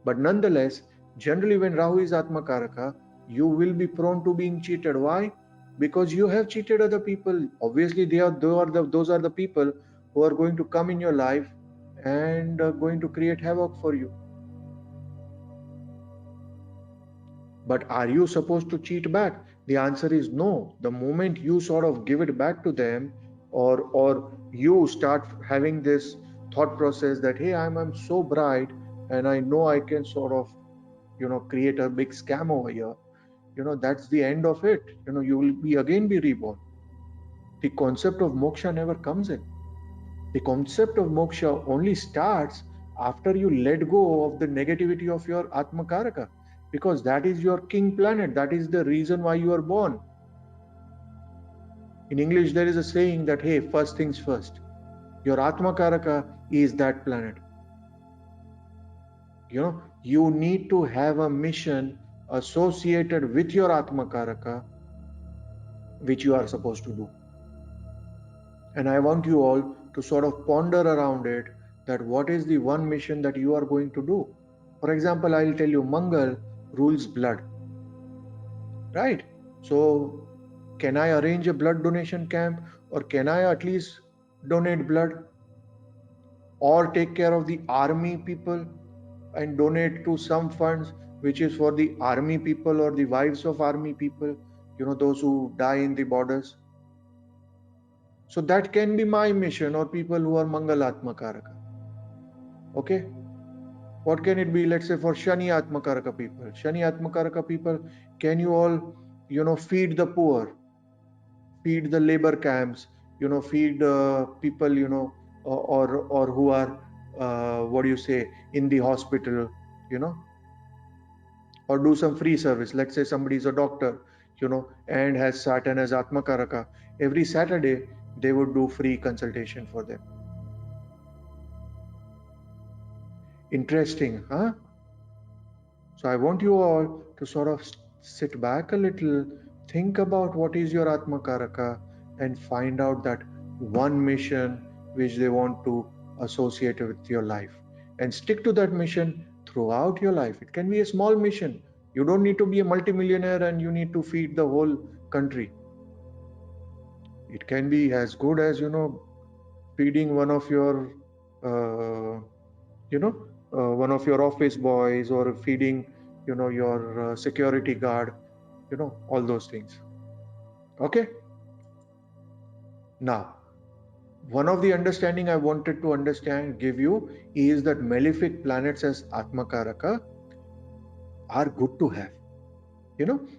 But nonetheless, generally when Rahu is Atmakaraka, you will be prone to being cheated. Why? Because you have cheated other people. Obviously, those are the people who are going to come in your life and going to create havoc for you. But are you supposed to cheat back? The answer is no. The moment you sort of give it back to them, or you start having this thought process that, hey, I'm so bright and I know I can sort of create a big scam over here, that's the end of it. You will be reborn. The concept of moksha never comes in. The concept of moksha only starts after you let go of the negativity of your Atmakaraka, because that is your king planet. That is the reason why you are born. In English, there is a saying that, hey, first things first. Your Atmakaraka is that planet. You need to have a mission associated with your Atmakaraka, which you are supposed to do. And I want you all to sort of ponder around it, that what is the one mission that you are going to do. For example, I'll tell you, Mangal rules blood, right? So can I arrange a blood donation camp, or can I at least donate blood, or take care of the army people and donate to some funds which is for the army people or the wives of army people, those who die in the borders? So that can be my mission, or people who are Mangalatmakaraka. Okay, what can it be? Let's say for Shani Atmakaraka people. Shani Atmakaraka people, can you all, feed the poor, feed the labor camps, feed people, or who are, what do you say, in the hospital, or do some free service. Let's say somebody is a doctor, and has Saturn as Atmakaraka. Every Saturday, they would do free consultation for them. Interesting, huh? So I want you all to sort of sit back a little, think about what is your Atmakaraka, and find out that one mission which they want to associate with your life, and stick to that mission throughout your life. It can be a small mission. You don't need to be a multimillionaire and you need to feed the whole country. It can be as good as, feeding one of your, one of your office boys, or feeding, your security guard, all those things. Okay. Now, one of the understanding I wanted to give you is that malefic planets as Atmakaraka are good to have.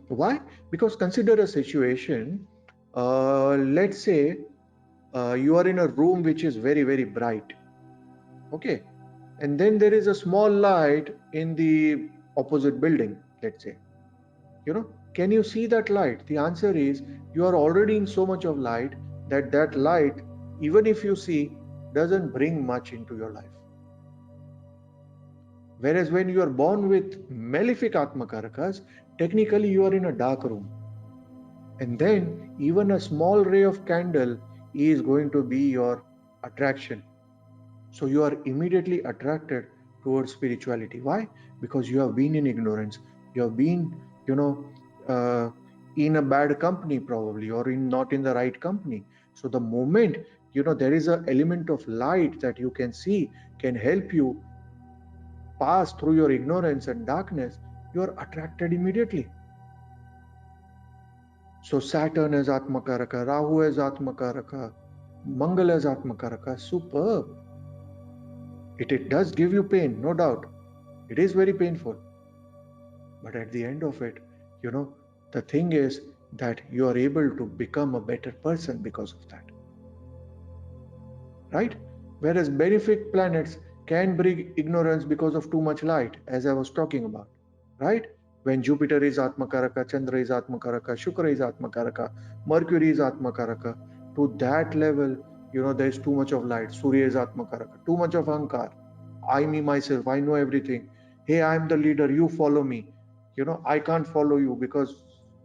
Why? Because consider a situation, let's say you are in a room which is very, very bright. Okay. And then there is a small light in the opposite building, let's say. Can you see that light? The answer is you are already in so much of light that light, even if you see, doesn't bring much into your life. Whereas when you are born with malefic Atmakarakas, technically you are in a dark room. And then even a small ray of candle is going to be your attraction. So you are immediately attracted towards spirituality. Why? Because you have been in ignorance. You have been, uh, in a bad company probably, or not in the right company. So the moment, there is an element of light that you can see, can help you pass through your ignorance and darkness, you are attracted immediately. So Saturn as Atmakaraka, Rahu as Atmakaraka, Mangal as Atmakaraka, superb. It does give you pain, no doubt. It is very painful. But at the end of it, the thing is that you are able to become a better person because of that. Right? Whereas benefic planets can bring ignorance because of too much light, as I was talking about. Right? When Jupiter is Atmakaraka, Chandra is Atmakaraka, Shukra is Atmakaraka, Mercury is Atmakaraka, to that level, there is too much of light. Surya is Atmakaraka, too much of Ahankar. I, me, myself, I know everything. Hey, I'm the leader, you follow me. I can't follow you because,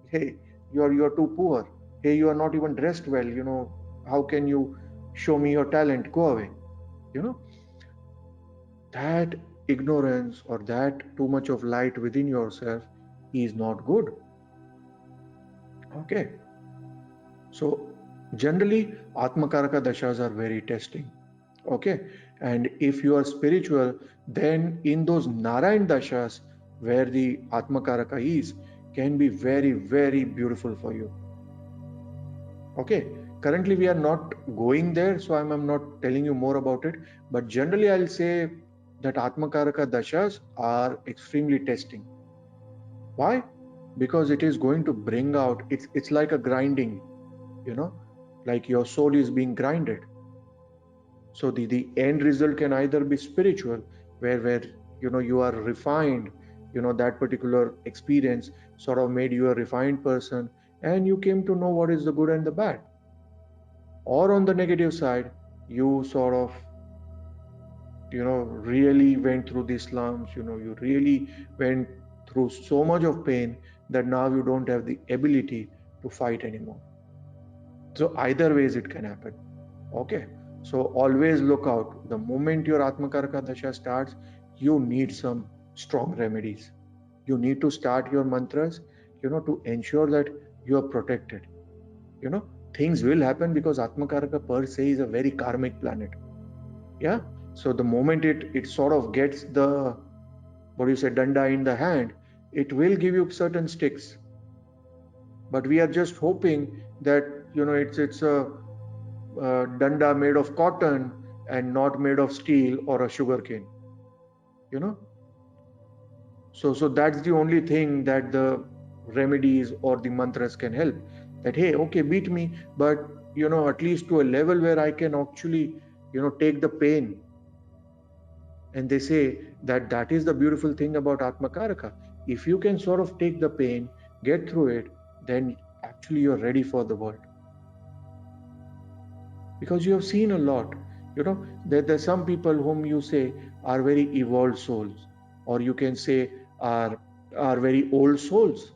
hey, you're too poor. Hey, you are not even dressed well. How can you show me your talent? Go away. That ignorance or that too much of light within yourself is not good. Okay. So generally, Atmakaraka dashas are very testing. Okay. And if you are spiritual, then in those Narayan dashas, where the Atmakaraka is, can be very, very beautiful for you. Okay. Currently, we are not going there, so I'm not telling you more about it. But generally, I'll say that Atmakaraka dashas are extremely testing. Why? Because it is going to bring out, it's like a grinding, like your soul is being grinded. So the end result can either be spiritual, where you are refined, that particular experience sort of made you a refined person, and you came to know what is the good and the bad. Or on the negative side, you sort of really went through the slums, you really went through so much of pain that now you don't have the ability to fight anymore. So either ways it can happen. Okay. So always look out. The moment your Atmakaraka Dasha starts, you need some strong remedies. You need to start your mantras, to ensure that you are protected. Things will happen because Atmakaraka per se is a very karmic planet. Yeah. So the moment it sort of gets the, what do you say, danda in the hand, it will give you certain sticks. But we are just hoping that it's a danda made of cotton and not made of steel or a sugarcane. So that's the only thing that the remedies or the mantras can help. That hey, okay, beat me, but at least to a level where I can actually take the pain. And they say that is the beautiful thing about Atmakaraka. If you can sort of take the pain, get through it, then actually you're ready for the world. Because you have seen a lot. There's some people whom you say are very evolved souls, or you can say are very old souls.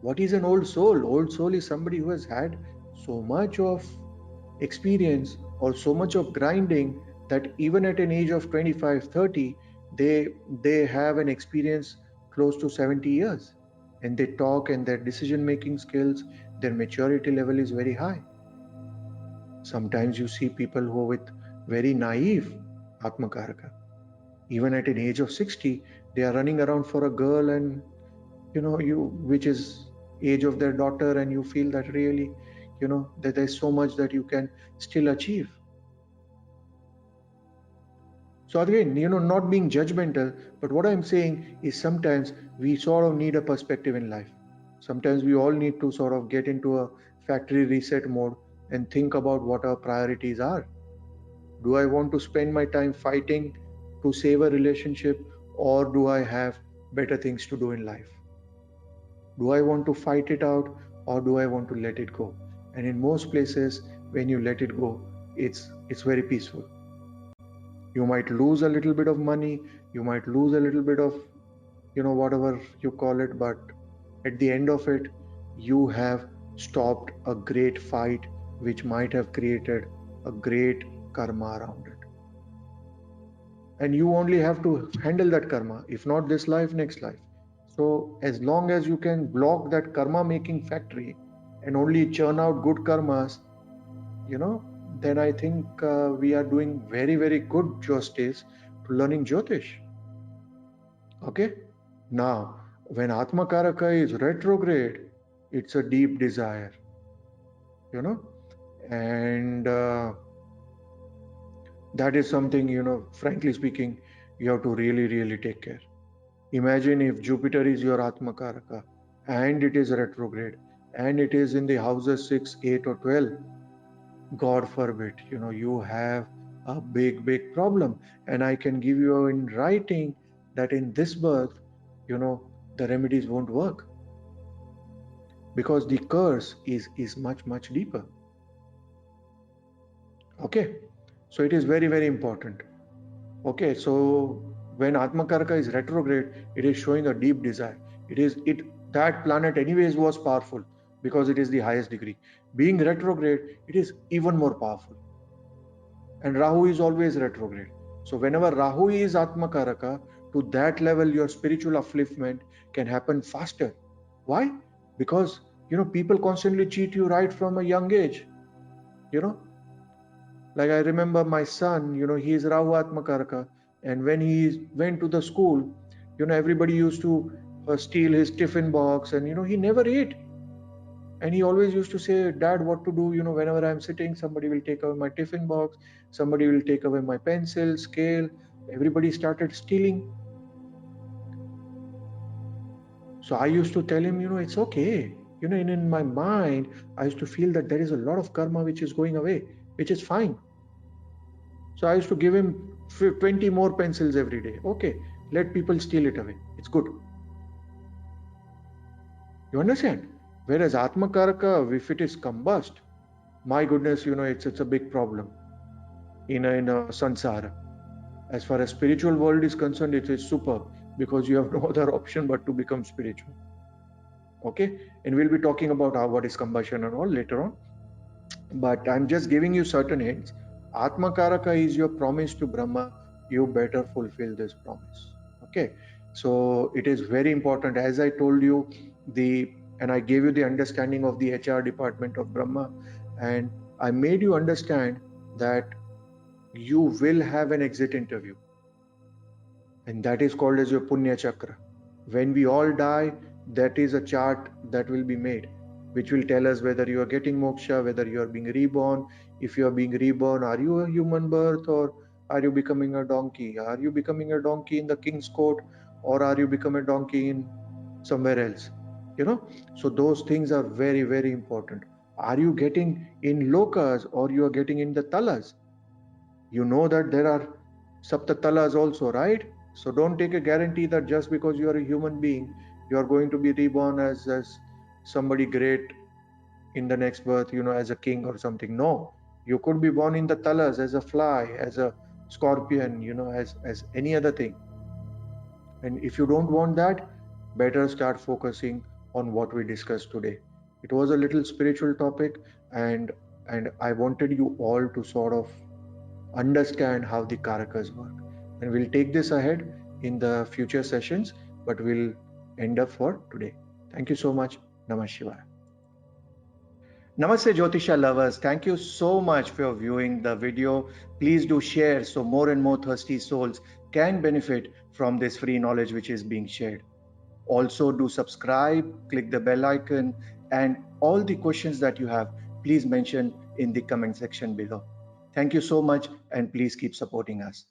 What is an old soul? Old soul is somebody who has had so much of experience or so much of grinding that even at an age of 25, 30, they have an experience close to 70 years, and they talk, and their decision making skills, their maturity level is very high. Sometimes you see people who are with very naive Atmakaraka. Even at an age of 60, they are running around for a girl, and which is age of their daughter, and you feel that really, that there's so much that you can still achieve. So again, not being judgmental, but what I'm saying is sometimes we sort of need a perspective in life. Sometimes we all need to sort of get into a factory reset mode and think about what our priorities are. Do I want to spend my time fighting to save a relationship, or do I have better things to do in life? Do I want to fight it out, or do I want to let it go? And in most places, when you let it go, it's very peaceful. You might lose a little bit of money, you might lose a little bit of whatever you call it, but at the end of it, you have stopped a great fight which might have created a great karma around it. And you only have to handle that karma, if not this life, next life. So as long as you can block that karma making factory and only churn out good karmas, then I think we are doing very, very good justice to learning Jyotish. Okay. Now, when Atma Karaka is retrograde, it's a deep desire, and that is something, frankly speaking, you have to really, really take care. Imagine if Jupiter is your Atma Karaka and it is retrograde and it is in the houses 6, 8, or 12. God forbid, you have a big, big problem. And I can give you in writing that in this birth, the remedies won't work because the curse is much, much deeper. Okay. So it is very, very important. Okay. So when Atmakaraka is retrograde, it is showing a deep desire. That planet anyways was powerful because it is the highest degree. Being retrograde, it is even more powerful. And Rahu is always retrograde. So whenever Rahu is Atmakaraka, to that level, your spiritual upliftment can happen faster. Why? Because, people constantly cheat you right from a young age. Like I remember my son, he is Rahu Atmakaraka. And when he went to the school, everybody used to steal his tiffin box and, he never ate. And he always used to say, Dad, what to do? Whenever I'm sitting, somebody will take away my tiffin box, somebody will take away my pencil, scale. Everybody started stealing. So I used to tell him, it's okay. In my mind, I used to feel that there is a lot of karma which is going away, which is fine. So I used to give him 20 more pencils every day. Okay, let people steal it away. It's good. You understand? Whereas Atmakaraka, if it is combust, my goodness, it's a big problem in a sansara. As far as spiritual world is concerned, it is superb because you have no other option but to become spiritual. Okay, and we'll be talking about what is combustion and all later on. But I'm just giving you certain hints. Atmakaraka is your promise to Brahma. You better fulfill this promise. Okay, so it is very important. As I told you, and I gave you the understanding of the HR department of Brahma, and I made you understand that you will have an exit interview, and that is called as your Punya Chakra. When we all die, that is a chart that will be made, which will tell us whether you are getting moksha, whether you are being reborn. If you are being reborn, are you a human birth or are you becoming a donkey? Are you becoming a donkey in the king's court or are you becoming a donkey in somewhere else? So those things are very, very important. Are you getting in lokas or you are getting in the talas? You know that there are saptatalas also, right? So don't take a guarantee that just because you are a human being, you are going to be reborn as somebody great in the next birth, as a king or something. No, you could be born in the talas as a fly, as a scorpion, as any other thing. And if you don't want that, better start focusing on what we discussed today. It was a little spiritual topic, and I wanted you all to sort of understand how the karakas work. And we'll take this ahead in the future sessions, but we'll end up for today. Thank you so much. Namah Shivaya. Namaste Jyotisha lovers. Thank you so much for viewing the video. Please do share so more and more thirsty souls can benefit from this free knowledge which is being shared. Also do subscribe, click the bell icon, and all the questions that you have, please mention in the comment section below. Thank you so much and please keep supporting us.